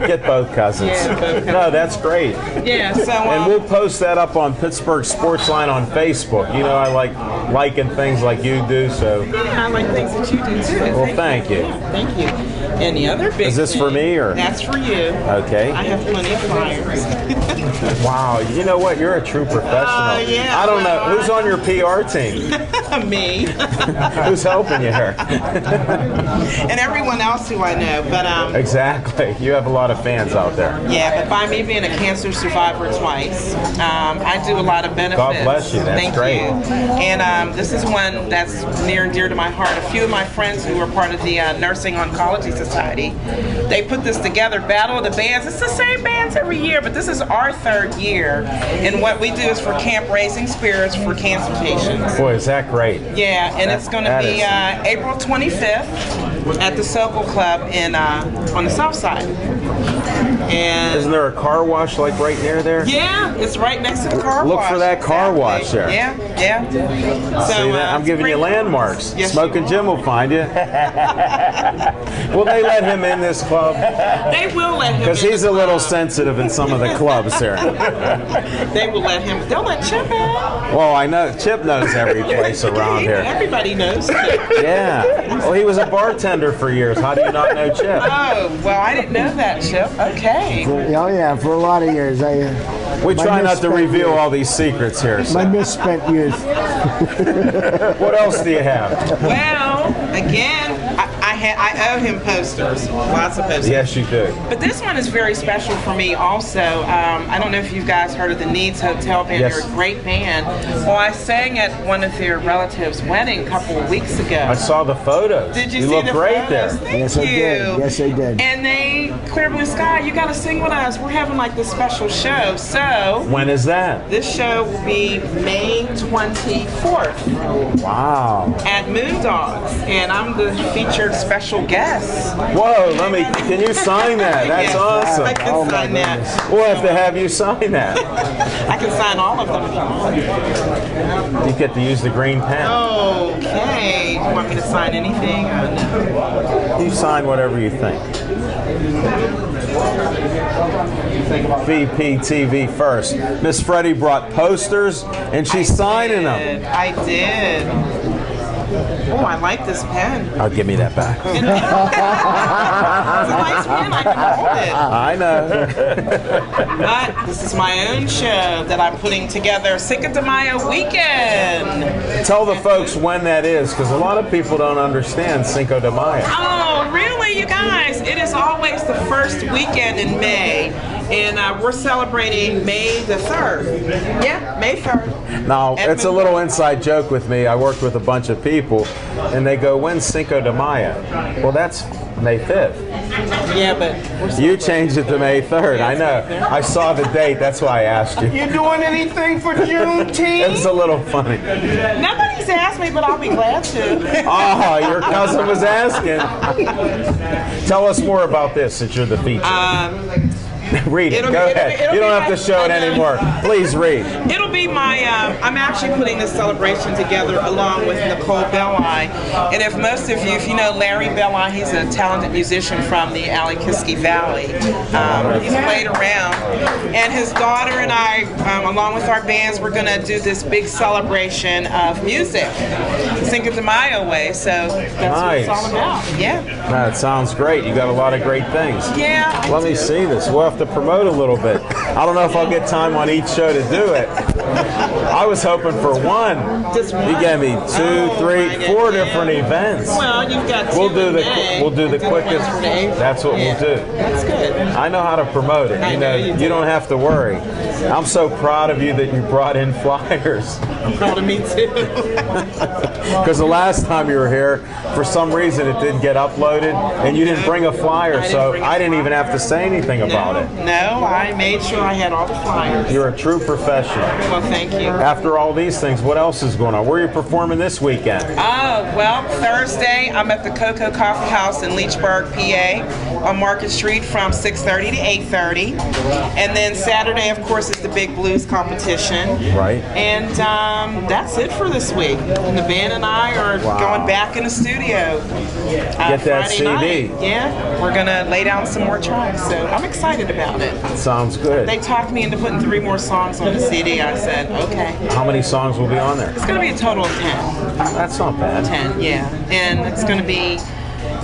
Get both cousins. Yeah, both cousins. No, that's great. Yeah, so. And we'll post that up on Pittsburgh Sportsline on Facebook. You know, I like liking things like you do, so. Yeah, I like things that you do too. Well, thank you. Yeah, thank you. And the other big Is this for me, or? That's for you. Okay. I have plenty of flyers. Wow, you know what? You're a true professional. Yeah, I don't know. Who's on your PR team? Me. Who's helping you here? And everyone else who I know. But Exactly. You have a lot of fans out there. yeah, but by me being a cancer survivor twice, I do a lot of benefits. God bless you. That's Thank great. you. And this is one that's near and dear to my heart. A few of my friends who are part of the Nursing Oncology Society, they put this together, Battle of the Bands. It's the same bands every year, but this is our 3rd year. And what we do is for camp raising spirits for cancer patients. Boy, is that great. Yeah, and it's going to That be is- April 25th at the Sokol Club in on the south side. And Isn't there a car wash like right near there? yeah, it's right next to the car Look wash. for that car wash there. Yeah, yeah. So See that? I'm it's giving you great. landmarks. Yes, Smoking Jim will find you. Will they let him in this club? They will let him. Because in he's the a little club. sensitive in some of the clubs here. They will let him. They'll let Chip in. Well, I know Chip knows every place around here. Everybody knows Chip. Yeah. Well, he was a bartender for years. How do you not know Chip? Oh, well, I didn't know that, Chip. Okay. Oh yeah, for a lot of years. We My try not to misspent reveal youth. all these secrets here. My So. misspent youth. What else do you have? Well, again, I owe him posters. Lots of posters. Yes, you do. But this one is very special for me also. I don't know if you guys heard of the Needs Hotel Band. Yes. They're a great band. Well, I sang at one of their relatives' wedding a couple of weeks ago. I saw the photos. Did you You see look the great photos? there. Thank Yes, you. I did. Yes, I did. And they, Clear Blue Sky, you got to sing with us. We're having like this special show. So When is that? this show will be May 24th Wow. at Moondogs, and I'm the featured special guest. Whoa, can you sign that? That's Yes, I awesome. can Oh, my sign that. We'll have to have you sign that. I can sign all of them if you want. You get to use the green pen. Okay. Do you want me to sign anything? No. You sign whatever you think. VPTV first. Miss Freddie brought posters and she's signing them. I did. Oh, I like this pen. Oh, give me that back. It's a nice pen. I can hold it. I know. But this is my own show that I'm putting together, Cinco de Mayo weekend. Tell the folks when that is, because a lot of people don't understand Cinco de Mayo. Oh, really, you guys? It is always the first weekend in May, and we're celebrating May the 3rd. Yeah, May 3rd. Now, At it's a little inside joke with me. I worked with a bunch of people, and they go, when's Cinco de Mayo? Well, that's May 5th. Yeah, but You changed it to May 3rd. I know. I saw the date. That's why I asked you. You doing anything for It's Juneteenth? a little funny. nobody's asked me, but I'll be glad to. Oh, your cousin was asking. Tell us more about this since you're the feature. Read it. It'll Go be- ahead. it'll You don't be have to my- show it anymore. Please read. It'll be my, I'm actually putting this celebration together along with Nicole Belli. And if most of you, if you know Larry Belli, he's a talented musician from the Alikiski Valley. He's played around. And his daughter and I, along with our bands, we're going to do this big celebration of music, Cinco de Mayo way. So that's what it's all about. Yeah. That sounds great. You got a lot of great things. Yeah. I Let me do. see this. We'll have to promote a little bit. I don't know if I'll get time on each show to do it. I was hoping for one. Just one? You gave me two, Oh, three, my four goodness. different events. Well, you've got two We'll do in the May. we'll do the quickest. one for April. That's what Yeah. we'll do. That's good. I know how to promote it. I You know know, you you do. don't have to worry. I'm so proud of you that you brought in flyers. Proud of me too. Because the last time you were here, for some reason it didn't get uploaded, and you didn't bring a flyer, so I didn't even have to say anything about it. No, I made sure I had all the flyers. You're a true professional. Well, thank you. After all these things, what else is going on? Where are you performing this weekend? Oh, well, Thursday, I'm at the Cocoa Coffee House in Leechburg, PA, on Market Street from 6:30 to 8:30. And then Saturday, of course, is the Big blues competition. Right. And that's it for this week. And the band and I are going back in the studio. Get that Friday CD. night. Yeah, we're gonna lay down some more tracks. So I'm excited about it. Sounds good. They talked me into putting 3 more songs on the CD. I said, okay. How many songs will be on there? It's gonna be a total of 10. That's not bad. 10, yeah. And it's gonna be.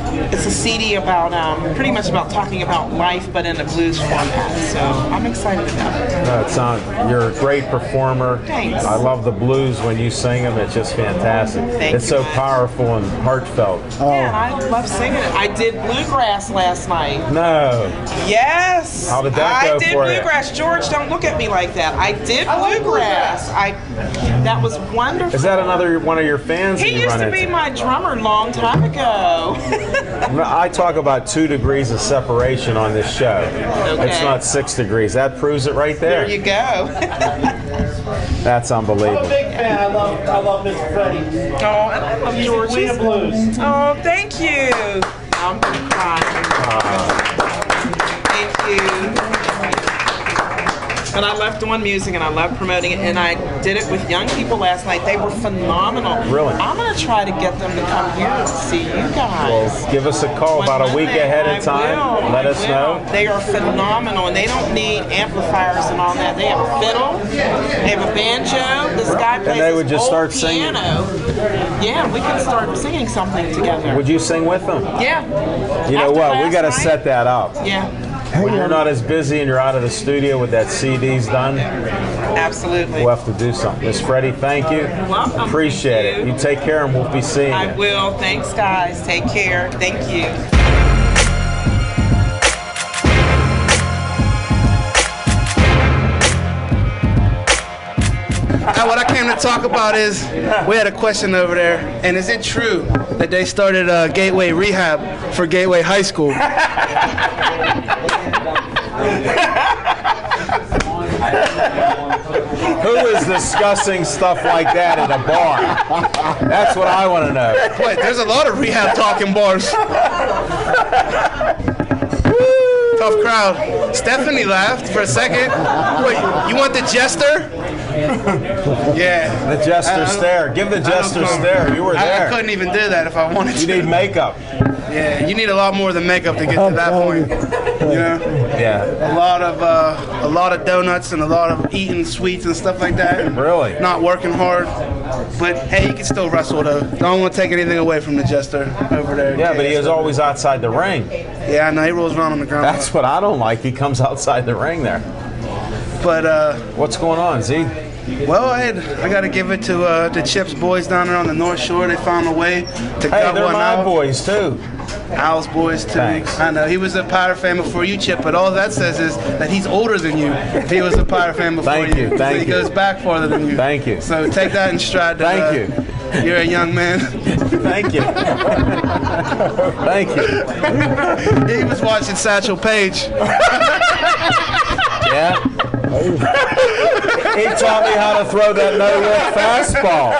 It's a CD about pretty much about talking about life, but in a blues format. So I'm excited about it. You're a great performer. Thanks. I love the blues when you sing them. It's just fantastic. Thank it's you, so man. powerful and heartfelt. Yeah, and I love singing it. I did bluegrass last night. No. Yes. How did that go I did for you? bluegrass. George, don't look at me like that. I did bluegrass. That was wonderful. Is that another one of your fans? He that you used run to be into? my drummer a long time ago. I talk about 2 degrees of separation on this show. Okay. It's not 6 degrees. That proves it right there. There you go. That's unbelievable. I'm a big fan. I love Mr. Freddie. Oh, and I love George. We the blues. Oh, thank you. I'm gonna cry. Thank you. But I love doing music and I love promoting it, and I did it with young people last night. They were phenomenal. Really? I'm gonna try to get them to come here and see you guys. Well, give us a call about a week ahead of time. Let us know. They are phenomenal, and they don't need amplifiers and all that. They have a fiddle, they have a banjo. This guy plays they would this just old start singing? piano. Yeah, we can start singing something together. Would you sing with them? Yeah. You know After what? We last got to night? set that up. Yeah, When you're not as busy and you're out of the studio with that CDs done, absolutely. we'll have to do something. Miss Freddie, thank you. Welcome. Appreciate Thank it. you. You take care and we'll be seeing I you. will. Thanks, guys. Take care. Thank you. What I came to talk about is, we had a question over there, and is it true that they started Gateway Rehab for Gateway High School? Who is discussing stuff like that at a bar? That's what I want to know. Wait, there's a lot of rehab talking bars. Tough crowd. Stephanie laughed for a second. Wait, you want the jester? Yeah. The jester stare. Give the jester stare. You were there. I couldn't even do that if I wanted to. You need makeup. Yeah, you need a lot more than makeup to get to that point. You know? Yeah. A lot of donuts and a lot of eating sweets and stuff like that. Really? Not working hard. But hey, you can still wrestle though. Don't want to take anything away from the jester over there. Yeah, but he is always outside the ring. Yeah, I know, he rolls around on the ground. That's what I don't like. He comes outside the ring there. But what's going on, Z? well, I got to give it to the Chips boys down there on the North Shore. They found a way to Hey, cut they're one my out. boys too. Al's boys too. Thanks. I know he was a Pirate fan before you, Chip, but all that says is that he's older than you. He was a Pirate fan before Thank you, so thank he you. goes back farther than you. Thank you. So take that in stride. Thank you. You're a young man. Thank you. Thank you. He was watching Satchel Paige. Yeah. He taught me how to throw that no-look fastball.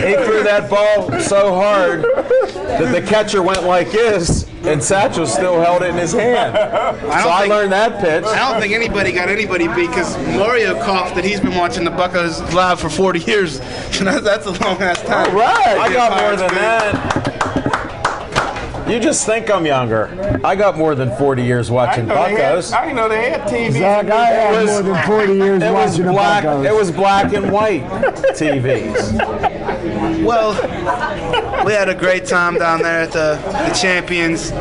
He threw that ball so hard that the catcher went like this, and Satchel still held it in his hand. So I learned that pitch. I don't think anybody got anybody beat because Mario coughed that he's been watching the Buccos live for 40 years. That's a long ass time. All right. I got more than that. You just think I'm younger. I got more than 40 years watching Buccos. I didn't know they had TV. Zach, I had more than 40 years It was watching the black. Buccos. It was black and white TVs. Well, we had a great time down there at the Champions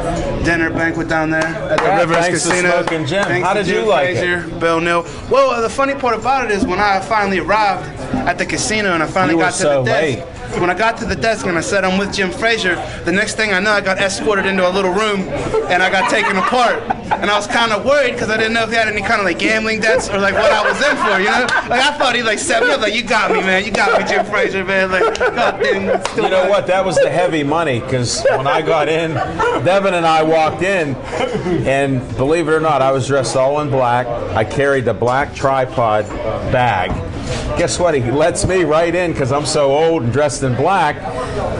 dinner banquet down there at the Yeah, Rivers thanks to Casino. Smoking Jim. Thanks How to did you Jim like it? Frazier, Bill Neal. Well, the funny part about it is when I finally arrived at the casino and I finally You were got to so the desk. late. When I got to the desk and I said I'm with Jim Frazier, the next thing I know I got escorted into a little room and I got taken apart. And I was kind of worried because I didn't know if he had any kind of like gambling debts or like what I was in for, you know? Like I thought he like set me up like, you got me, man. You got me, Jim Frazier, man. Like, God damn. You know what? That was the heavy money because when I got in, Devin and I walked in, and believe it or not, I was dressed all in black. I carried the black tripod bag. Guess what? He lets me right in because I'm so old and dressed in black.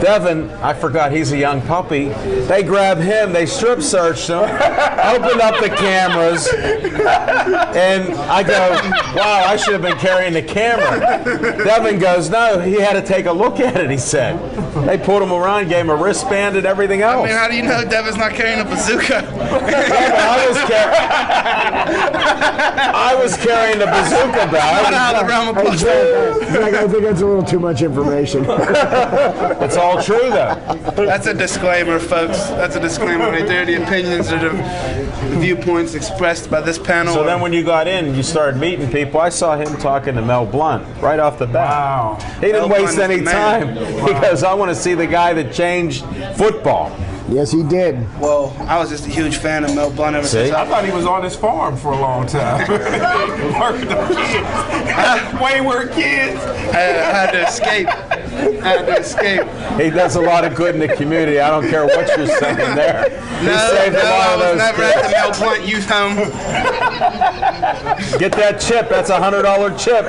Devin, I forgot he's a young puppy. They grabbed him, they strip searched him, opened up the cameras, and I go, wow, I should have been carrying the camera. Devin goes, no, he had to take a look at it, he said. They pulled him around, gave him a wristband and everything else. I mean, how do you know Devin's not carrying a bazooka? I was carrying the bazooka bag. Not out of the realm of possibility. Zach, I think that's a little too much information. It's all true, though. That's a disclaimer, folks. That's a disclaimer right there. The opinions or the viewpoints expressed by this panel. So then when you got in and you started meeting people, I saw him talking to Mel Blount right off the bat. Wow. He didn't Mel waste Blount any is the time. man. He goes, I want to see the guy that changed football. Yes, he did. Well, I was just a huge fan of Mel Blount ever since. I thought he was on his farm for a long time. Working them kids. Wayward kids. I had to escape. He does a lot of good in the community. I don't care what you're saying there. He saved a lot I of was those never kids. at the Mel Blount youth home. Get that chip. That's a $100 chip.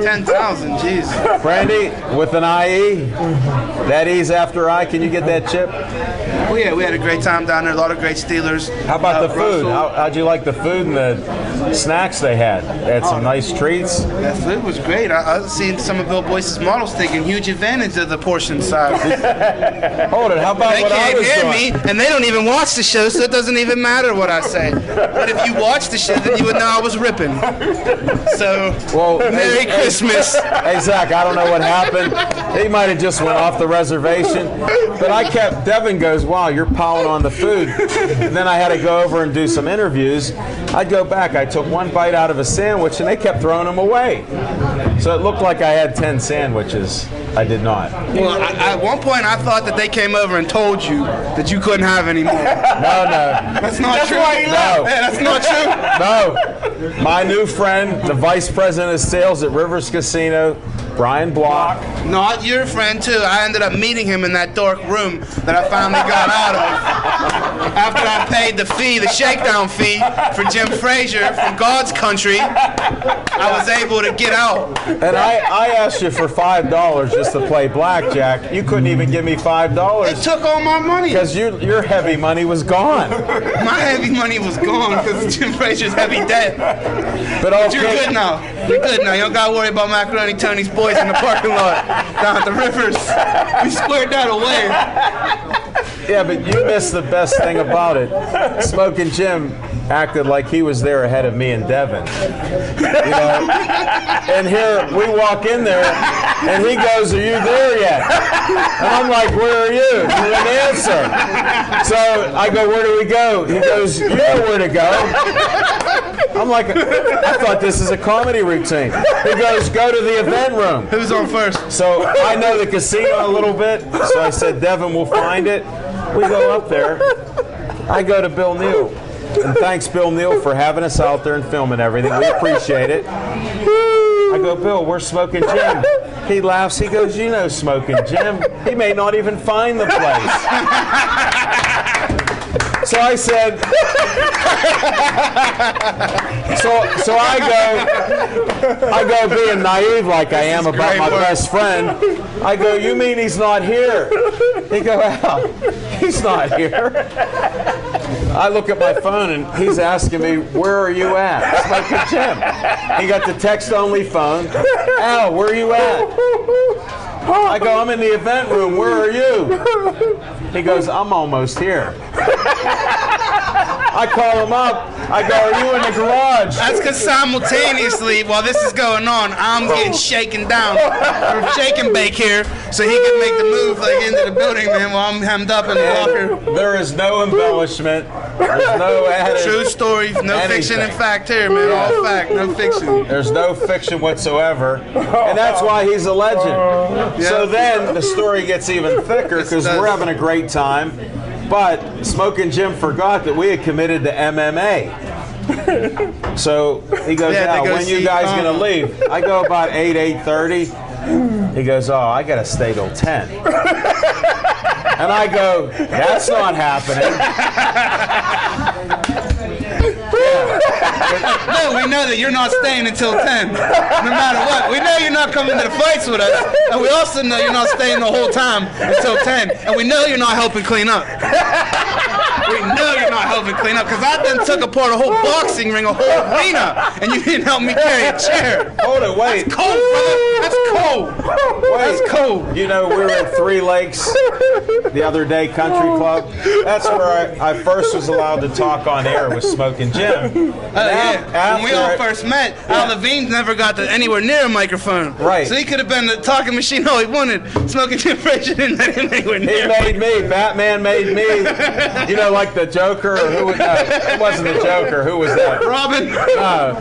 10,000, jeez. Brandy, with an IE, that E's after I, can you get that chip? Well, yeah, we had a great time down there. A lot of great Steelers. How about the food? Russell. How'd you like the food and the snacks they had? They had some nice treats. That food was great. I was seeing some of Bill Boyce's models taking huge advantage of the portion size. Hold it. How about They what I can't was hear doing? me, and they don't even watch the show, so it doesn't even matter what I say. But if you watch the show, then you would know I was ripping. So, Merry Christmas. Hey, Zach, I don't know what happened. He might have just went off the reservation. But I kept, Devin goes, wow, you're piling on the food. And then I had to go over and do some interviews. I'd go back. I took one bite out of a sandwich, and they kept throwing them away. So it looked like I had 10 sandwiches. I did not. Well, at one point, I thought that they came over and told you that you couldn't have any more. No. That's not true. No. Hey, that's not true. No. My new friend, the vice president of sales at Rivers Casino, Brian Block. Not your friend, too. I ended up meeting him in that dark room that I finally got out of. After I paid the fee, the shakedown fee for Jim Frazier from God's Country, I was able to get out. And I asked you for $5 just to play blackjack. You couldn't even give me They $5 took all my money. because your heavy money was gone. My heavy money was gone because Jim Frazier's heavy debt. But You're good now. You're good now. You don't got to worry about Macaroni Tony's boys in the parking lot down at the Rivers. We squared that away. Yeah, but you missed the best thing about it. Smoking Jim acted like he was there ahead of me and Devin. You know? And here we walk in there, and he goes, "Are you there yet?" And I'm like, "Where are you?" He didn't answer. So I go, "Where do we go?" He goes, "You know where to go." I'm like, I thought this is a comedy routine. He goes, "Go to the event room." Who's on first? So I know the casino a little bit, so I said, Devin, we'll find it. We go up there. I go to Bill Neal. And thanks, Bill Neal, for having us out there and filming everything. We appreciate it. I go, Bill, we're Smoking Jim. He laughs. He goes, you know Smoking Jim. He may not even find the place. So I said, so I go being naive like I am about my best friend. I go, you mean he's not here? He go, Al, he's not here. I look at my phone and he's asking me, where are you at? Smoking Jim. He got the text-only phone. Al, where are you at? I go, I'm in the event room. Where are you? He goes, I'm almost here. I call him up. I go, are you in the garage? That's because simultaneously, while this is going on, I'm getting shaken down from shake and bake here, so he can make the move like into the building, man, while I'm hemmed up in the locker. There is no embellishment. There's no added. True story, no fiction in fact here, man. All fact, no fiction. There's no fiction whatsoever, and that's why he's a legend. So then the story gets even thicker because we're having a great time, but Smoking Jim forgot that we had committed to MMA. So he goes, now, when you guys gonna leave? I go about 8:30. He goes, oh, I gotta stay till 10. And I go, that's not happening. No, we know that you're not staying until 10, no matter what. We know you're not coming to the fights with us, and we also know you're not staying the whole time until 10, and we know you're not helping clean up. We know you're not helping clean up, because I done took apart a whole boxing ring, a whole arena, and you didn't help me carry a chair. Hold it, wait. That's cold, brother. That's cold. That's cold. You know, we were at Three Lakes the other day, Country Club. That's where I first was allowed to talk on air with Smoking Jim. When we all first met, Al Levine never got to anywhere near a microphone. Right. So he could have been the talking machine all he wanted. Smoking Jim Frazier didn't let him anywhere near. He made me. Batman made me. You know, like the Joker. Or who? No, it wasn't the Joker. Who was that? Robin. No.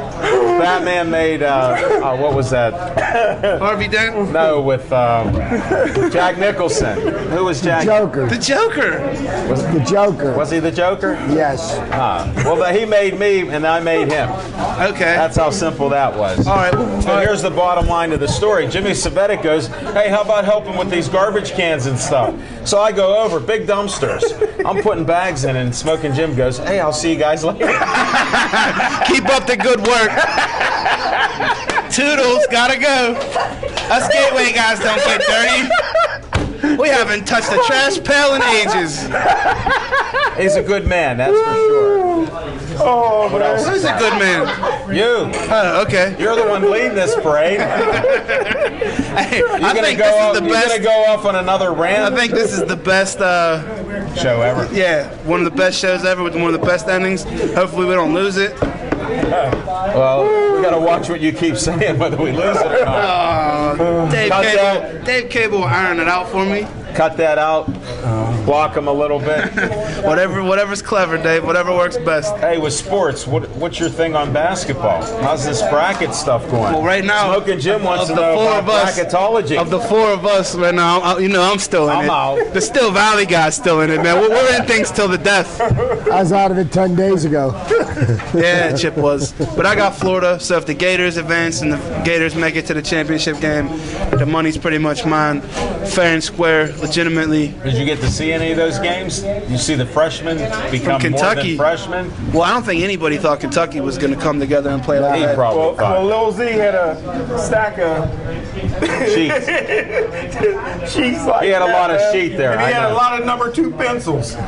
Batman made. What was that? Harvey Dent. No, with Jack Nicholson. Who was Jack? Joker. The Joker. Was The Joker. Was he the Joker? Yes. Well, he made me, and I made him. Okay. That's how simple that was. All right. So here's the bottom line of the story. Jimmy Savetic goes, hey, how about helping with these garbage cans and stuff? So I go over, big dumpsters. I'm putting bags in, and Smoking Jim goes, hey, I'll see you guys later. Keep up the good work. Toodles, gotta go. Us Gateway guys don't get dirty. We haven't touched a trash pail in ages. He's a good man, that's for sure. Oh, What else? Who's a good man? You. Oh, okay. You're the one leading this parade. Hey, I think You're this is the gonna best. go off on another rant. I think this is the best. Show ever. Yeah, one of the best shows ever with one of the best endings. Hopefully we don't lose it. Well, we gotta watch what you keep saying, whether we lose it or not. Dave Cable will iron it out for me. Cut that out. Block him a little bit. Whatever's clever, Dave. Whatever works best. Hey, with sports, what's your thing on basketball? How's this bracket stuff going? Well, right now, Smoking Jim wants to of the know four about of us, bracketology. Of the four of us right now, I'm still in I'm it. out. The Still Valley guy's still in it, man. We're in things till the death. I was out of it 10 days ago. Yeah, Chip was. But I got Florida, so if the Gators advance and the Gators make it to the championship game, the money's pretty much mine, fair and square, legitimately. Did you get to see any of those games? You see the freshmen become more Kentucky. than freshmen? Well, I don't think anybody thought Kentucky was going to come together and play like He that. probably thought. Well, Lil Z had a stack of Sheets. sheets like He had a that, lot of man. sheet there, And he I had know. a lot of number 2 pencils. So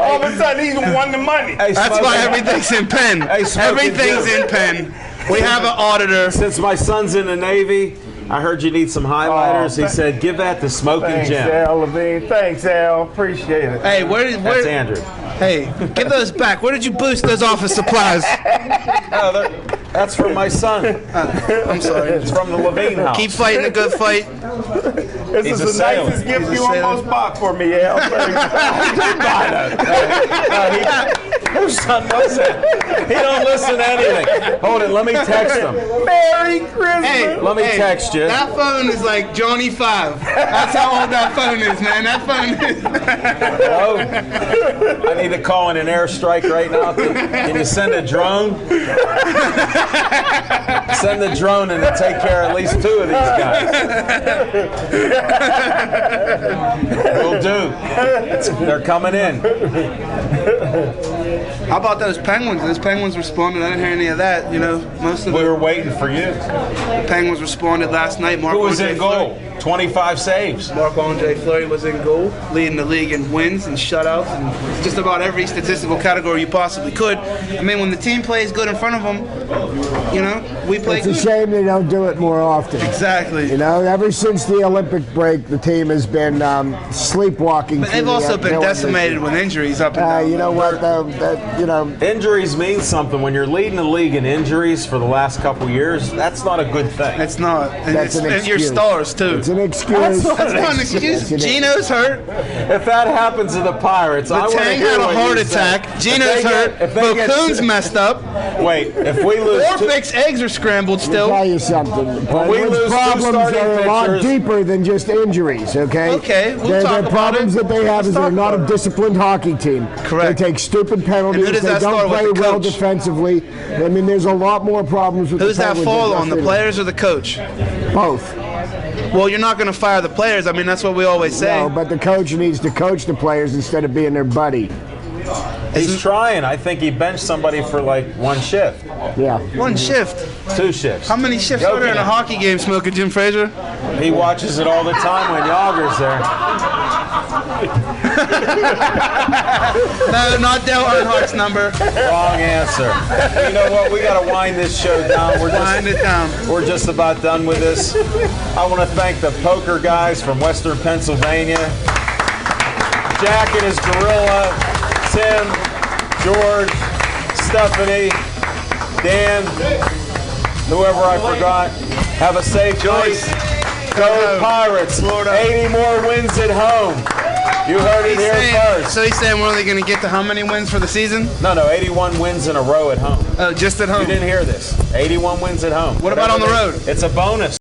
all of a sudden he's won the money. Hey, That's Smoking- why everything's in pen. Hey, Smoking Everything's Jim. in pen. We have an auditor. Since my son's in the Navy, I heard you need some highlighters. He said, give that to Smoking Thanks, Jim. Al Levine. Thanks, Al. Appreciate it. Hey, where? That's Andrew. Hey, give those back. Where did you boost those office supplies? Oh, that's from my son. I'm sorry. It's from the Levine house. Keep fighting a good fight. This He's is a the sailor. nicest gift He's a you sailor. almost bought for me, Al. Whose son was that? He don't listen to anything. Hold it, let me text him. Merry Christmas. Hey, Let me text you. That phone is like Johnny 5. That's how old that phone is, man. That phone is. Hello? I need to call in an airstrike right now. Can you send a drone? Send the drone and to take care of at least 2 of these guys. Will do. They're coming in. How about those Penguins? Those Penguins responded. I didn't hear any of that. You know, most of We the were waiting for you. Penguins responded last night. Who was in goal? 25 saves. Marc-Andre Fleury was in goal, leading the league in wins and shutouts and just about every statistical category you possibly could. I mean, when the team plays good in front of them, you know, we play It's a good. shame they don't do it more often. Exactly. You know, ever since the Olympic break, the team has been sleepwalking. But they've also been decimated with injuries up and down. You know what? Injuries mean something. When you're leading the league in injuries for the last couple years, that's not a good thing. It's not. And, That's an and your excuse. stars, too. It's an excuse. That's not an excuse. Gino's hurt. If that happens to the Pirates, I want to Tang hear had a what you heart say. attack. If Gino's they hurt. get- if they get- Bocoon's messed up. Wait, if we lose two, Orphick's eggs are scrambled I'll still. tell you something. we Penguins' lose two problems starting are a lot pitchers- deeper than just injuries, okay? Okay, we'll the talk about problems it. that they have is they're not a disciplined hockey team. Correct. They take stupid penalties. And who does They that start don't with? play The well coach? defensively. I mean, there's a lot more problems with Who's the that Penguins fall than on, the just players or the coach? Both. Well, you're not going to fire the players. I mean, that's what we always say. No, but the coach needs to coach the players instead of being their buddy. He's trying. I think he benched somebody for like one shift. Yeah. One shift. 2 shifts. How many shifts are there in a hockey game, Smoking Jim Frazier? He watches it all the time when Yager's there. No, not Dale Earnhardt's number. Wrong answer. You know what? We got to wind this show down. Wind it down. We're just about done with this. I want to thank the poker guys from Western Pennsylvania. Jack and his gorilla, Tim, George, Stephanie, Dan, whoever I forgot. Have a safe night. Go Pirates. 80 more wins at home. You heard it here first. So he's saying we're only going to get to how many wins for the season? No, 81 wins in a row at home. Oh, just at home. You didn't hear this. 81 wins at home. What about on the road? It's a bonus.